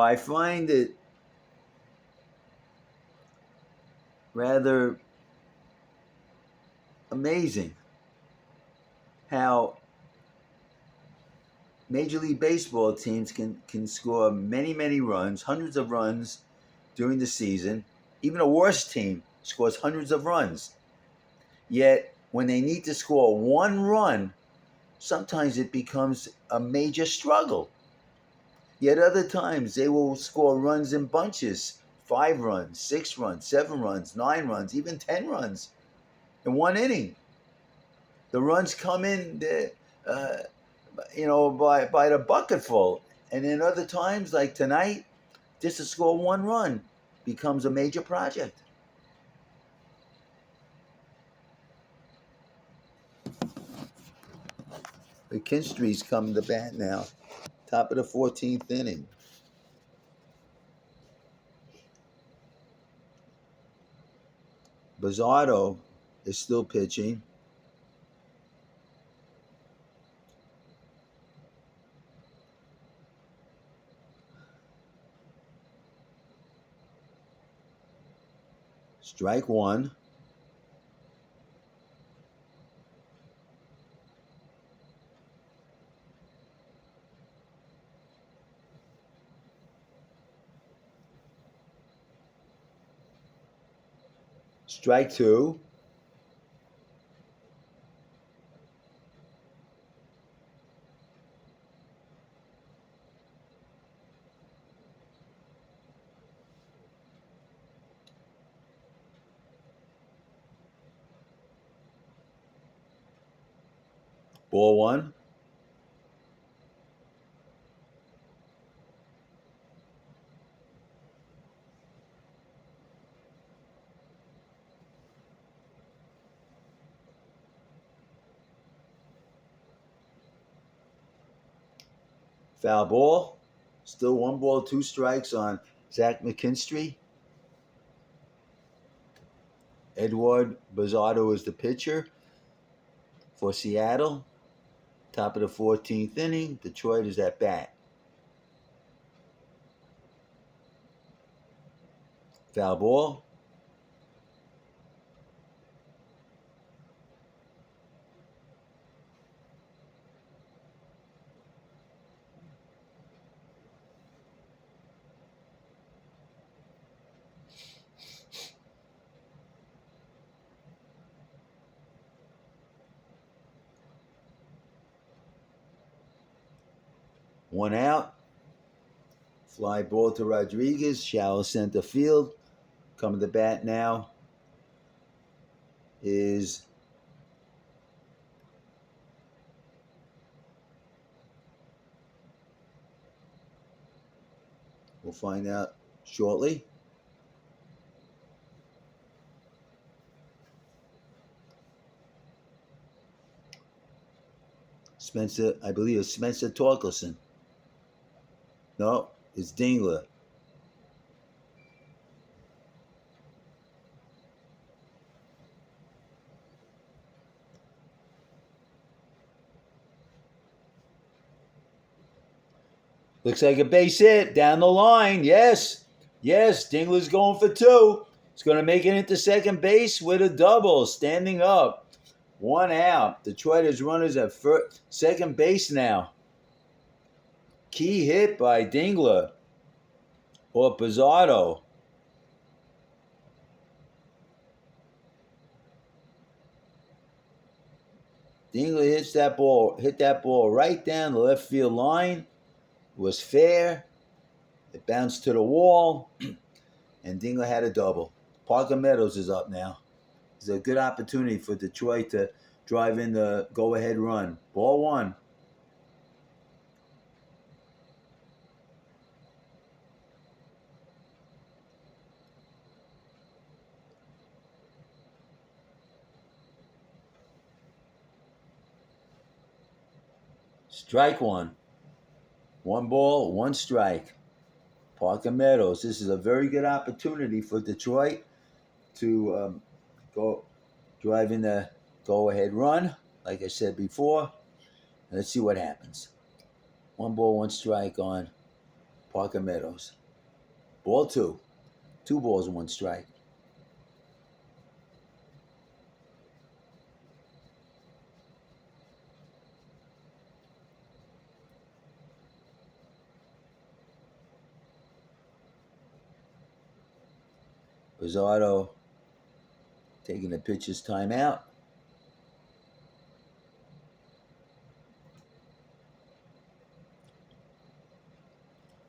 I find it rather amazing how Major League Baseball teams can score many, many runs, hundreds of runs during the season. Even a worse team scores hundreds of runs. Yet, when they need to score one run, sometimes it becomes a major struggle. Yet other times they will score runs in bunches, 5 runs, 6 runs, 7 runs, 9 runs, even 10 runs in one inning. The runs come in, by the bucketful. And then other times, like tonight, just to score one run becomes a major project. McKinstry's coming to bat now. Top of the 14th inning. Bizzardo is still pitching. Strike one. Strike two. Ball one. Foul ball. Still 1 ball, 2 strikes on Zach McKinstry. Edward Bizzardo is the pitcher for Seattle. Top of the 14th inning. Detroit is at bat. Foul ball. One out. Fly ball to Rodriguez. Shallow center field. Coming to bat now is we'll find out shortly. Spencer, I believe it's Spencer Torkelson. No, it's Dingler. Looks like a base hit down the line. Yes. Dingler's going for 2. It's going to make it into second base with a double, standing up. 1 out. Detroit has runners at second base now. Key hit by Dingler or Pizzardo. Dingler hit that ball right down the left field line. It was fair. It bounced to the wall, and Dingler had a double. Parker Meadows is up now. It's a good opportunity for Detroit to drive in the go-ahead run. Ball 1. Strike 1. 1 ball, 1 strike. Parker Meadows. This is a very good opportunity for Detroit to go drive in the go-ahead run, like I said before. Let's see what happens. 1 ball, 1 strike on Parker Meadows. Ball 2. 2 balls, 1 strike. Pizzardo taking the pitcher's timeout.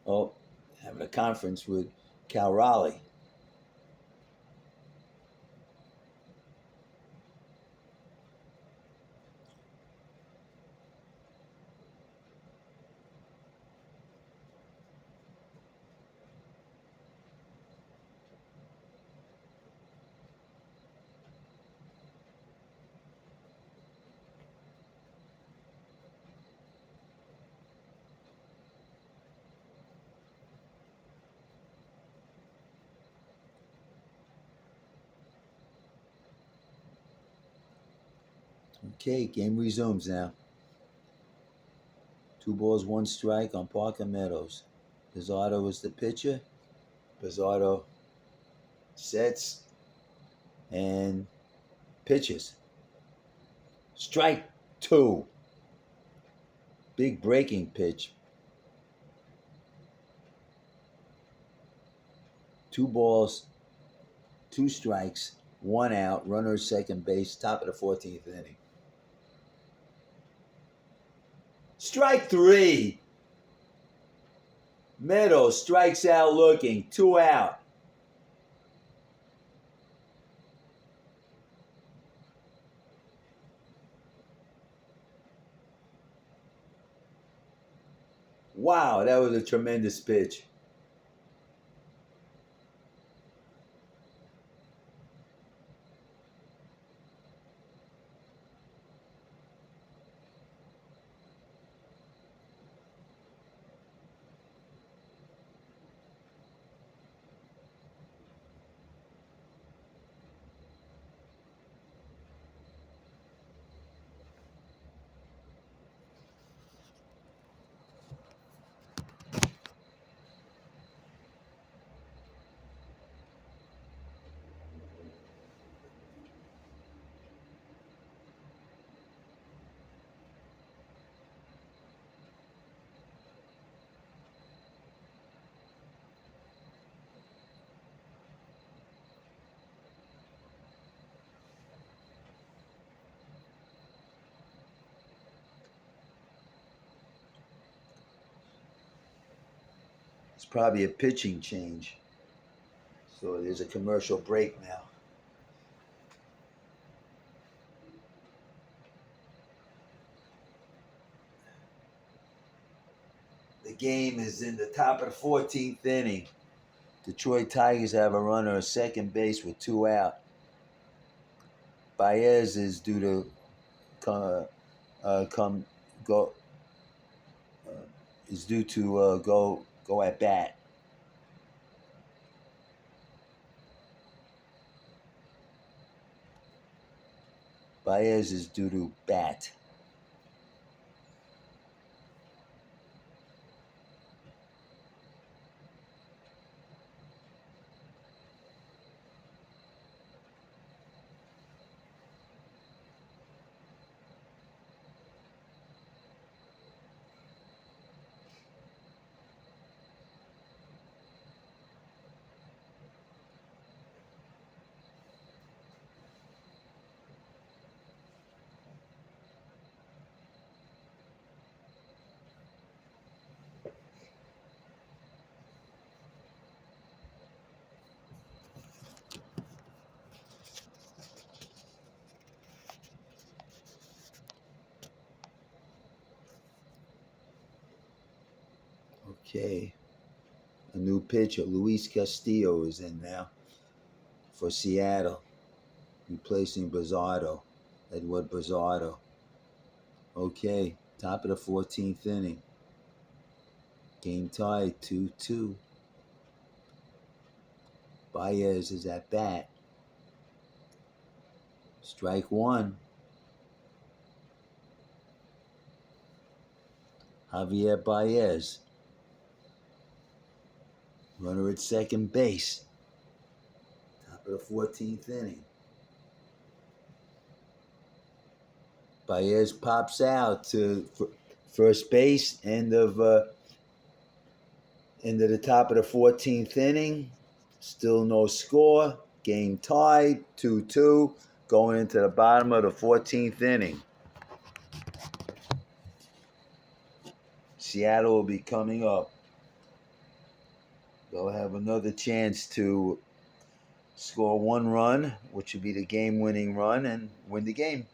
Oh, having a conference with Cal Raleigh. Okay, game resumes now. 2 balls, 1 strike on Parker Meadows. Pizzardo is the pitcher. Pizzardo sets and pitches. Strike 2. Big breaking pitch. 2 balls, 2 strikes, 1 out. Runner at second base. Top of the 14th inning. Strike 3. Meadows strikes out looking. 2 out. Wow, that was a tremendous pitch. It's probably a pitching change. So there's a commercial break now. The game is in the top of the 14th inning. Detroit Tigers have a runner at second base with 2 out. Baez is due to go at bat. Baez is due to bat. Okay. A new pitcher, Luis Castillo, is in now for Seattle, replacing Brazardo, Edward Brazardo. Okay, top of the 14th inning. Game tied 2-2. Baez is at bat. Strike one. Javier Baez. Runner at second base. Top of the 14th inning. Baez pops out to first base. End of the top of the 14th inning. Still no score. Game tied 2-2. Going into the bottom of the 14th inning. Seattle will be coming up. They'll have another chance to score one run, which would be the game-winning run, and win the game.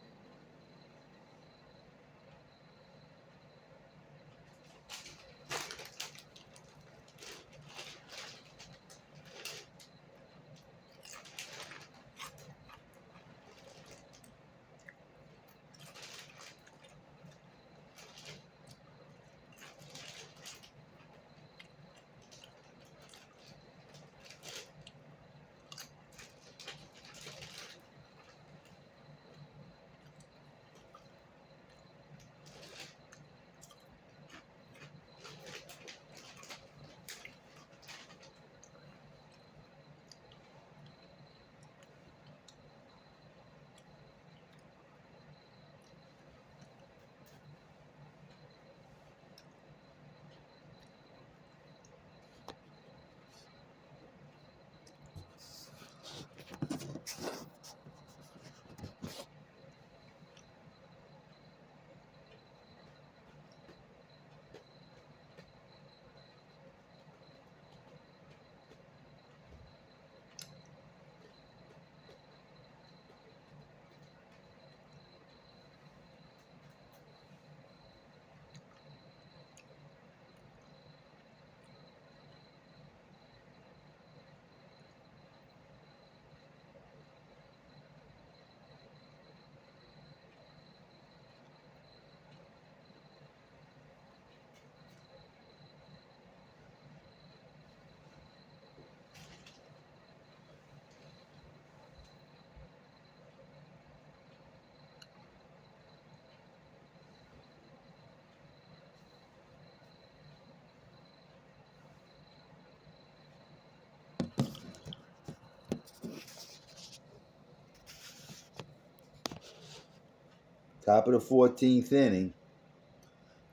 Top of the 14th inning.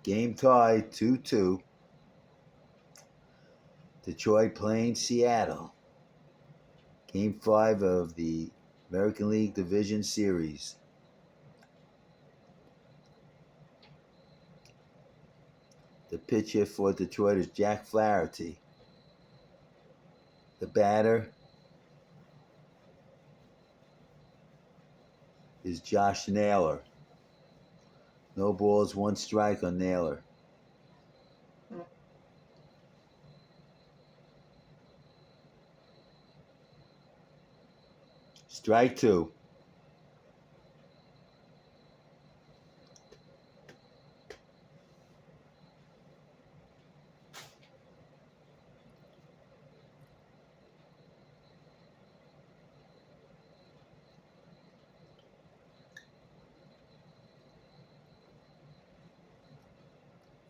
Game tied 2-2. Detroit playing Seattle. Game 5 of the American League Division Series. The pitcher for Detroit is Jack Flaherty. The batter is Josh Naylor. No balls, one strike on Naylor. Strike two.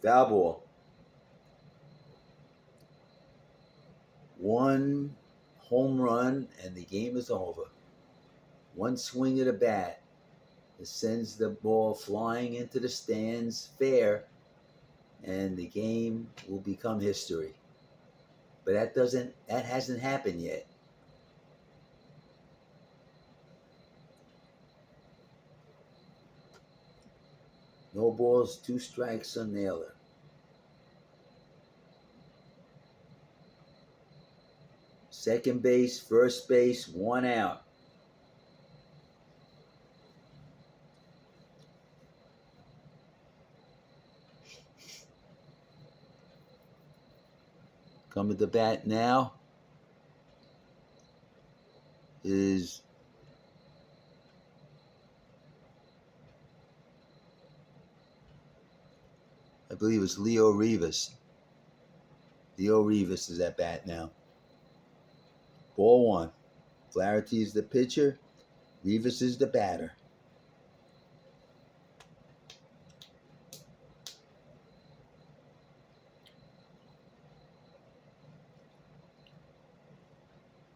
Foul ball. One home run and the game is over. One swing of the bat that sends the ball flying into the stands fair, and the game will become history. But that hasn't happened yet. No balls, two strikes on Naylor. Second base, first base, one out. Coming to bat now is I believe it's Leo Rivas. Leo Rivas is at bat now. Ball one. Flaherty is the pitcher. Rivas is the batter.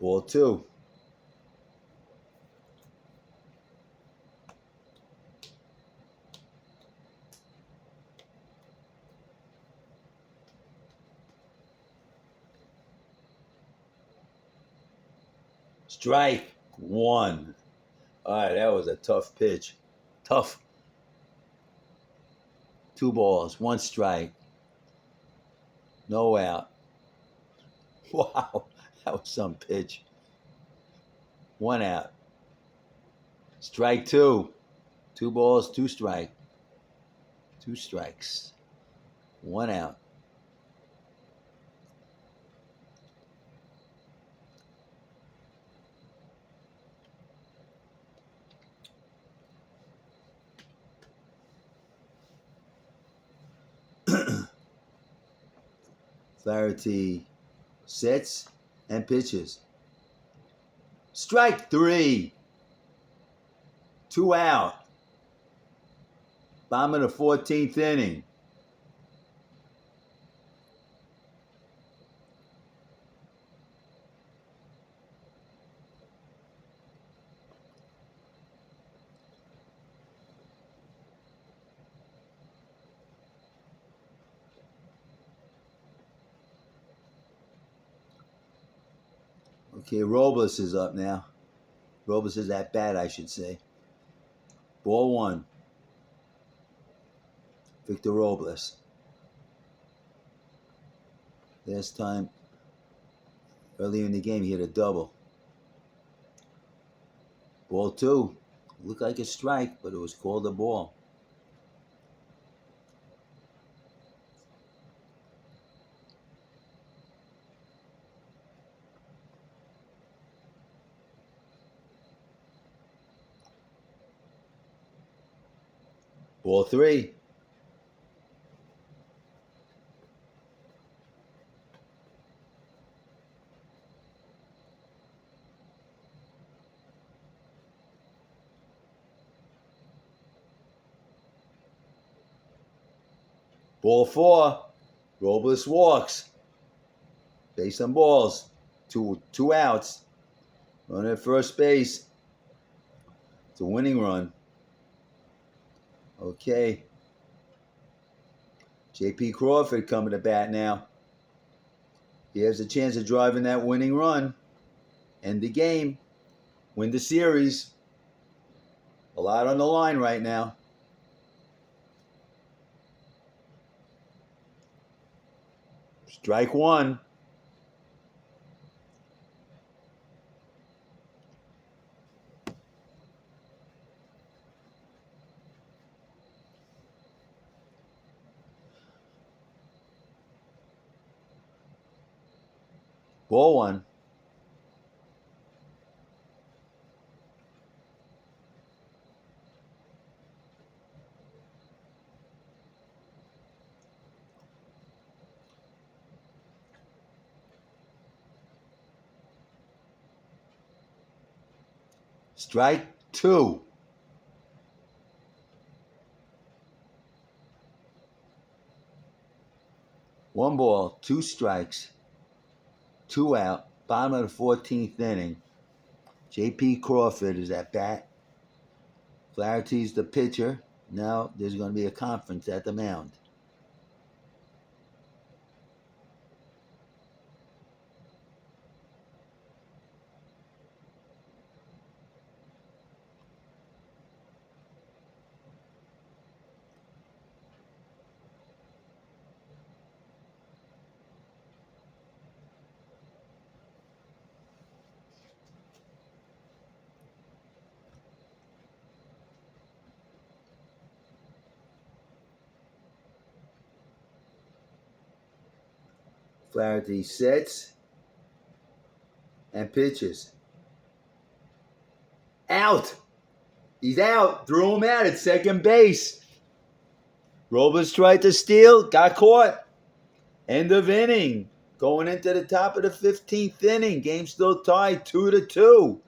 Ball two. Strike one. All right, that was a tough pitch. Tough. 2 balls, 1 strike. No out. Wow, that was some pitch. 1 out. Strike 2. 2 balls, 2 strike. 2 strikes. 1 out. Flaherty sets and pitches. Strike 3. 2 out. Bottom of the 14th inning. Okay, Robles is up now. Robles is at bat, I should say. Ball 1. Victor Robles. Last time, earlier in the game, he hit a double. Ball 2. Looked like a strike, but it was called a ball. Ball 3. Ball 4. Robles walks. Base on balls. Two outs. Run at first base. It's a winning run. Okay. J.P. Crawford coming to bat now. He has a chance of driving that winning run. End the game. Win the series. A lot on the line right now. Strike 1. Ball 1. Strike 2. One ball, 2 strikes. 2 out. Bottom of the 14th inning. J.P. Crawford is at bat. Flaherty's the pitcher. Now there's going to be a conference at the mound. Flaherty sets and pitches. Out. He's out. Threw him out at second base. Robles tried to steal, got caught. End of inning. Going into the top of the 15th inning. Game still tied 2-2.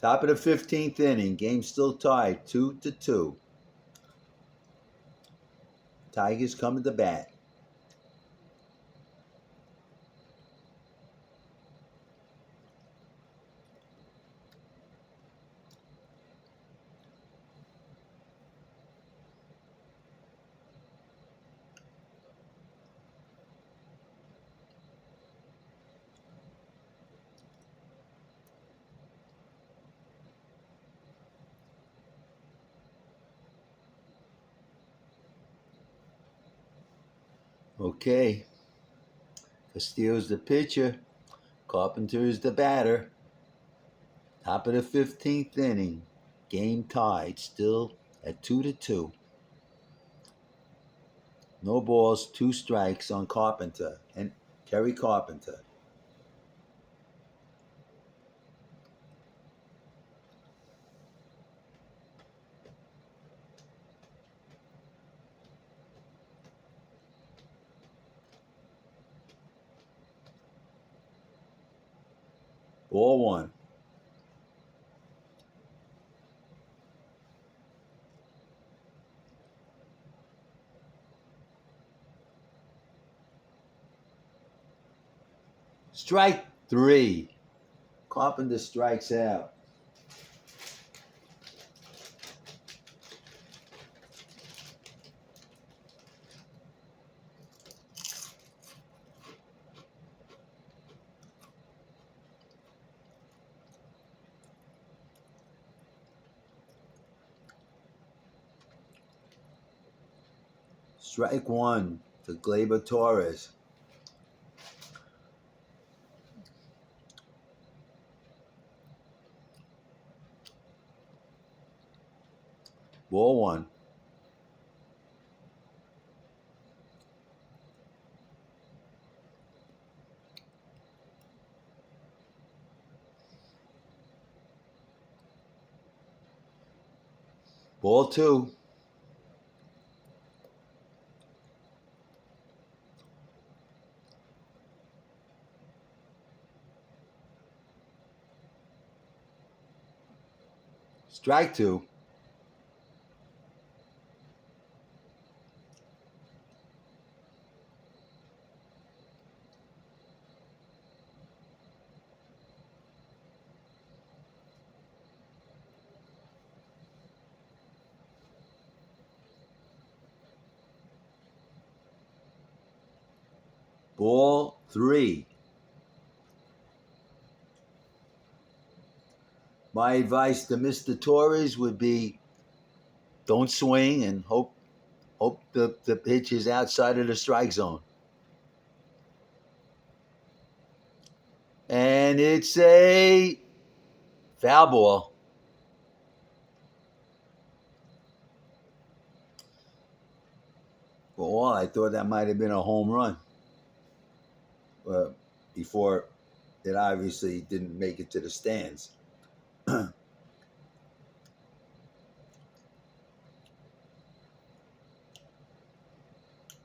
Top of the 15th inning. Game still tied 2-2. Tigers coming to bat. Okay. Castillo's the pitcher. Carpenter is the batter. Top of the 15th inning. Game tied still at 2-2. No balls, 2 strikes on Carpenter and Terry Carpenter. Ball 1. Strike 3. Carpenter strikes out. Strike 1 to Gleyber Torres. Ball 1. Ball 2. Strike 2. Ball 3. My advice to Mr. Torres would be don't swing and hope the pitch is outside of the strike zone. And it's a foul ball. For all I thought that might have been a home run. Before it obviously didn't make it to the stands.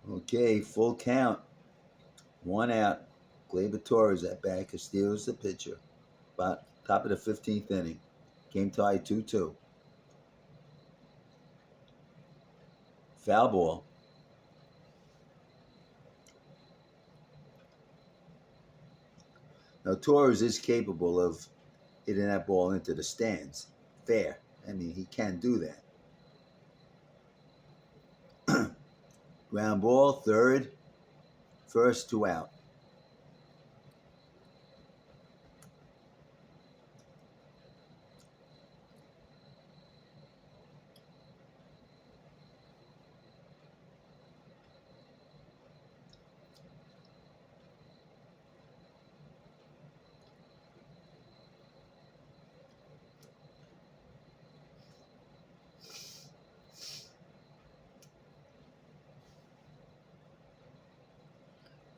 Okay, full count. 1 out. Gleyber Torres at bat. Castillo's the pitcher. About top of the 15th inning. Game tied 2-2. Foul ball. Now Torres is capable of hitting that ball into the stands. Fair. I mean, he can do that. Ground ball, third. First, 2 out.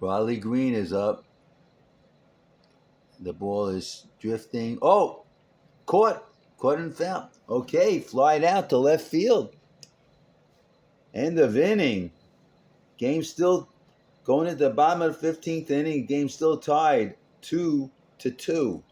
Riley Green is up. The ball is drifting. Oh, caught and foul. Okay, flied out to left field. End of inning. Game still going at the bottom of the 15th inning. Game still tied 2-2.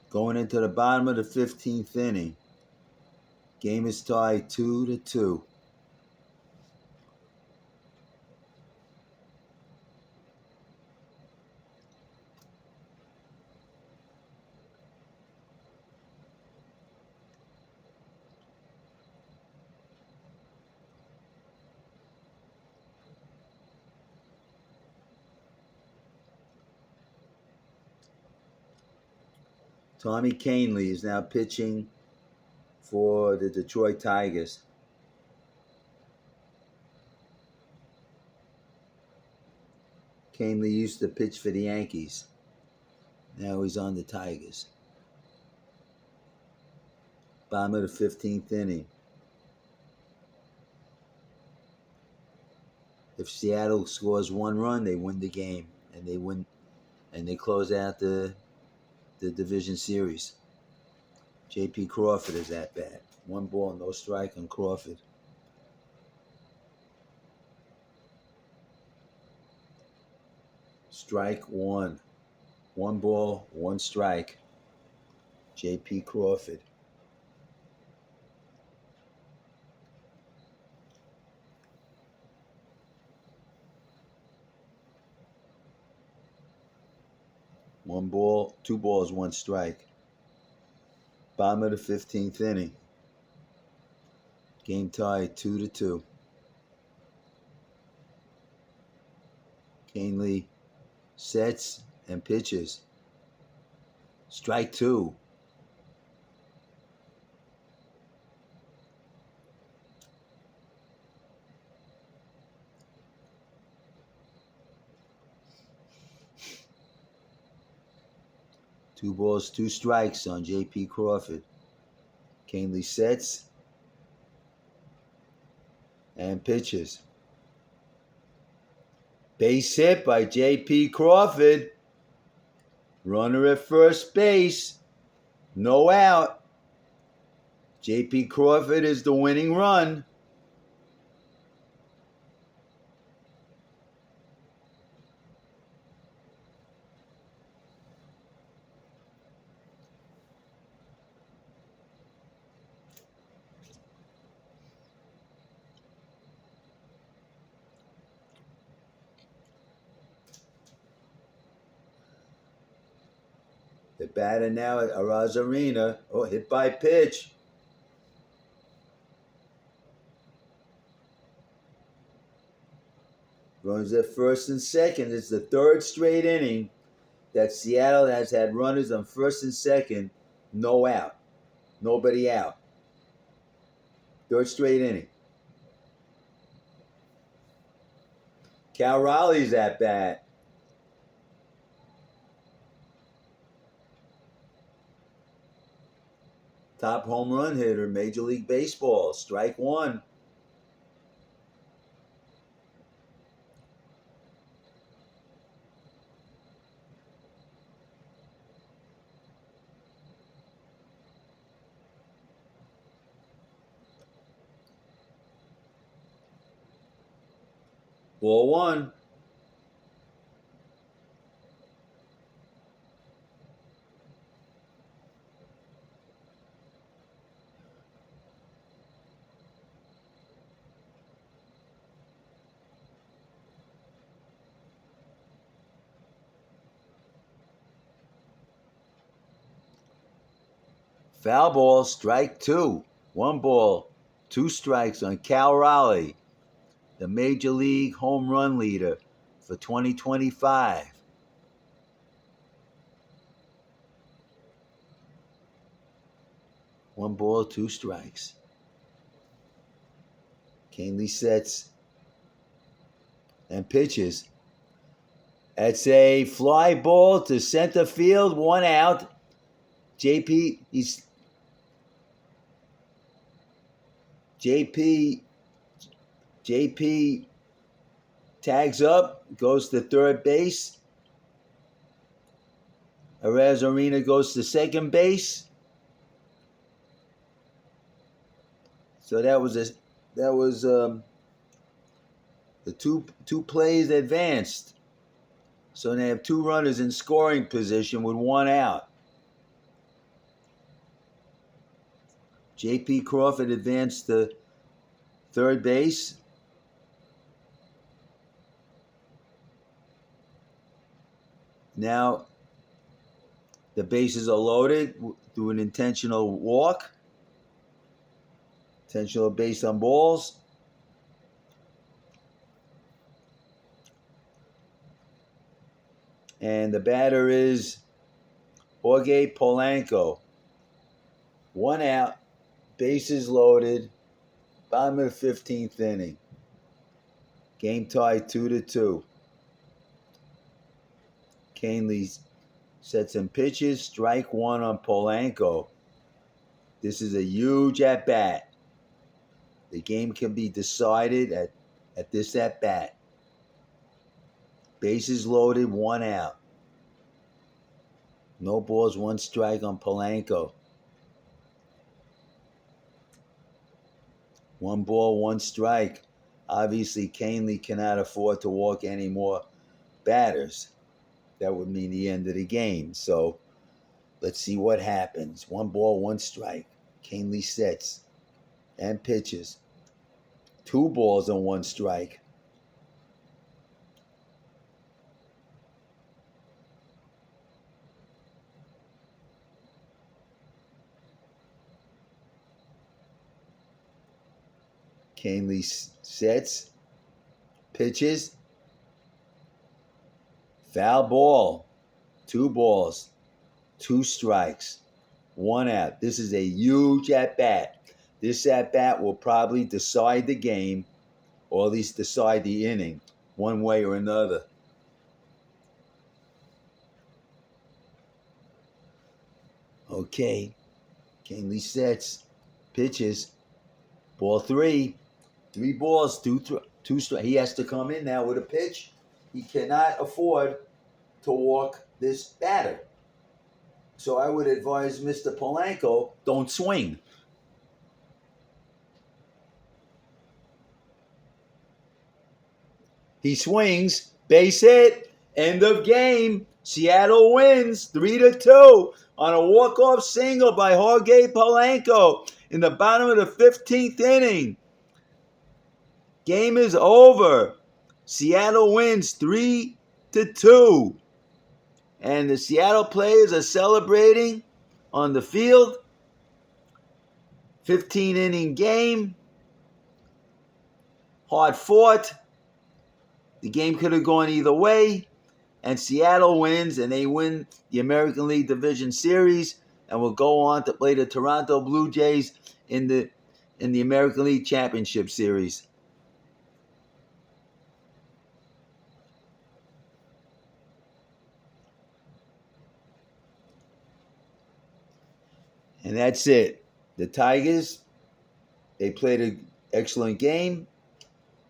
Going into the bottom of the 15th inning. Game is tied 2-2. Tommy Kahnle is now pitching for the Detroit Tigers. Kahnle used to pitch for the Yankees. Now he's on the Tigers. Bottom of the 15th inning. If Seattle scores 1 run, they win the game, and they close out the division series. J.P. Crawford is at bat. 1 ball, no strike on Crawford. Strike 1. 1 ball, 1 strike. J.P. Crawford. One ball, 2 balls, 1 strike. Bottom of the 15th inning. Game tied 2-2. Canely sets and pitches. Strike 2. Two balls, 2 strikes on J.P. Crawford. Canely sets and pitches. Base hit by J.P. Crawford. Runner at first base. No out. J.P. Crawford is the winning run. The batter now at Arozarena. Oh, hit by pitch. Runs at first and second. It's the 3rd straight inning that Seattle has had runners on first and second. No out. Nobody out. 3rd straight inning. Cal Raleigh's at bat. Top home run hitter, Major League Baseball. Strike 1. Ball 1. Foul ball, strike 2. 1 ball, 2 strikes on Cal Raleigh, the Major League home run leader for 2025. One ball, 2 strikes. Canely sets and pitches. That's a fly ball to center field, 1 out. JP tags up, goes to third base. Arozarena goes to second base. So that was the two plays advanced. So they have 2 runners in scoring position with 1 out. J.P. Crawford advanced to third base. Now the bases are loaded through an intentional walk. Intentional base on balls. And the batter is Jorge Polanco. 1 out. Bases loaded. Bottom of the 15th inning. Game tied 2-2. Canely sets and pitches. Strike 1 on Polanco. This is a huge at-bat. The game can be decided at this at-bat. Bases loaded, 1 out. No balls, 1 strike on Polanco. 1 ball, 1 strike. Obviously, Canely cannot afford to walk any more batters. That would mean the end of the game. So let's see what happens. 1 ball, 1 strike. Canely sets and pitches. 2 balls and 1 strike. Canely sets, pitches, foul ball, 2 balls, 2 strikes, 1 out. This is a huge at-bat. This at-bat will probably decide the game, or at least decide the inning, one way or another. Okay, Canely sets, pitches, ball 3. 3 balls, 2 strikes. He has to come in now with a pitch. He cannot afford to walk this batter. So I would advise Mr. Polanco, don't swing. He swings, base hit, end of game. Seattle wins 3-2 on a walk-off single by Jorge Polanco in the bottom of the 15th inning. Game is over. Seattle wins 3-2. And the Seattle players are celebrating on the field. 15-inning game. Hard fought. The game could have gone either way. And Seattle wins, and they win the American League Division Series and will go on to play the Toronto Blue Jays in the American League Championship Series. And that's it. The Tigers, they played an excellent game,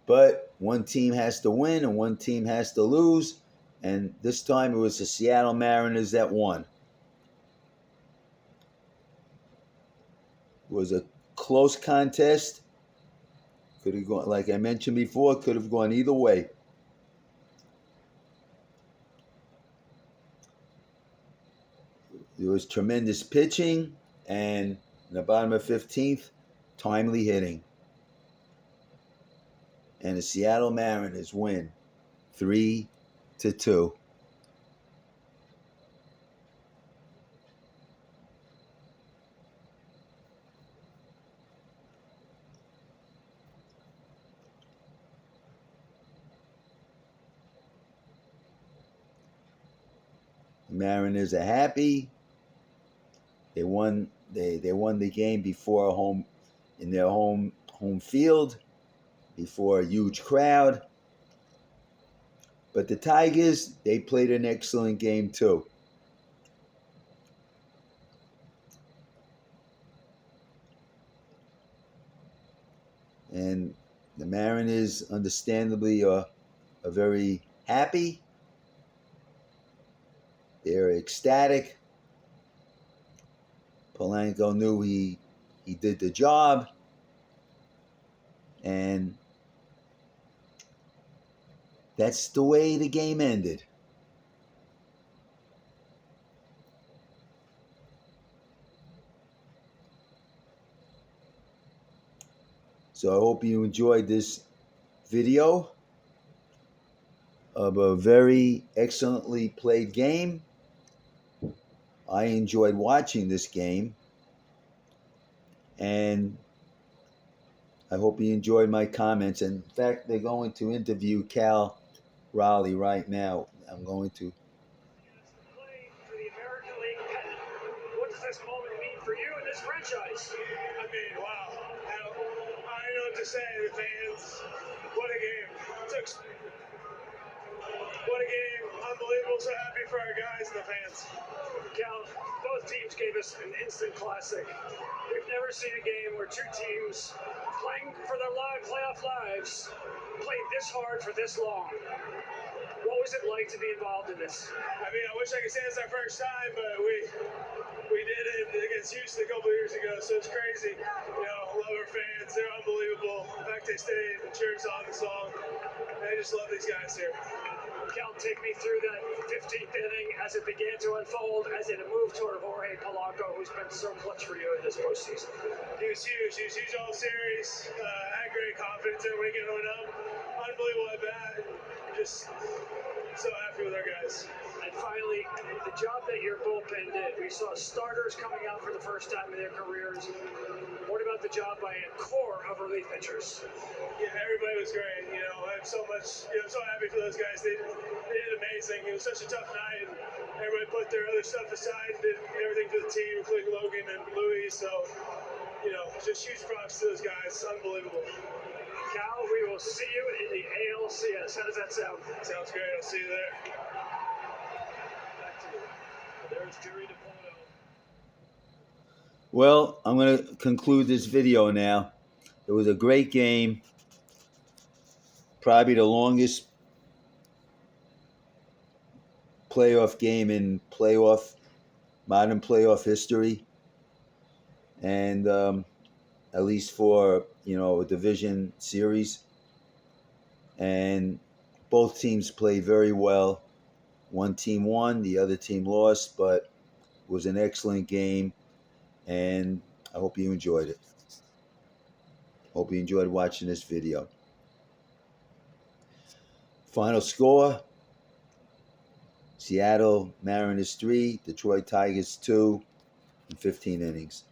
but one team has to win and one team has to lose. And this time it was the Seattle Mariners that won. It was a close contest. Could have gone, like I mentioned before, could have gone either way. There was tremendous pitching, and in the bottom of 15th, timely hitting. And the Seattle Mariners win 3-2. The Mariners are happy. They won the game before home in their home field before a huge crowd. But the Tigers, they played an excellent game too. And the Mariners, understandably, are very happy. They're ecstatic. Polanco knew he did the job. And that's the way the game ended. So I hope you enjoyed this video of a very excellently played game. I enjoyed watching this game, and I hope you enjoyed my comments. In fact, they're going to interview Cal Raleigh right now. I'm going to. Play for the American League pennant. What does this moment mean for you and this franchise? I mean, wow. I don't know what to say to the fans. What a game. What a game. Unbelievable. So happy for our guys and the fans. Cal, both teams gave us an instant classic. We've never seen a game where two teams playing for their playoff lives played this hard for this long. What was it like to be involved in this? I mean, I wish I could say it's our first time, but we did it against Houston a couple of years ago, so it's crazy. You know, love our fans. They're unbelievable. The fact they stayed and cheered on the song. I just love these guys here. Cal, take me through that 15th inning as it began to unfold, as it moved toward Jorge Polanco, who's been so clutch for you in this postseason. He was huge. He was huge all series. Had great confidence in when he got up. Unbelievable at bat. Just so happy with our guys. And finally, the job that your bullpen did. We saw starters coming out for the first time in their careers. What about the job by a core of relief pitchers? Yeah, everybody was great. I'm so much. I'm so happy for those guys. They did amazing. It was such a tough night, and everybody put their other stuff aside and did everything for the team, including Logan and Louis. So, just huge props to those guys. Unbelievable. Cal, we will see you in the ALCS. How does that sound? Sounds great. I'll see you there. Back to you. There's Jerry DePaulo. Well, I'm going to conclude this video now. It was a great game. Probably the longest playoff game in modern playoff history. And at least for, a division series. And both teams played very well. One team won, the other team lost, but it was an excellent game. And I hope you enjoyed it. Hope you enjoyed watching this video. Final score, Seattle Mariners 3, Detroit Tigers 2 in 15 innings.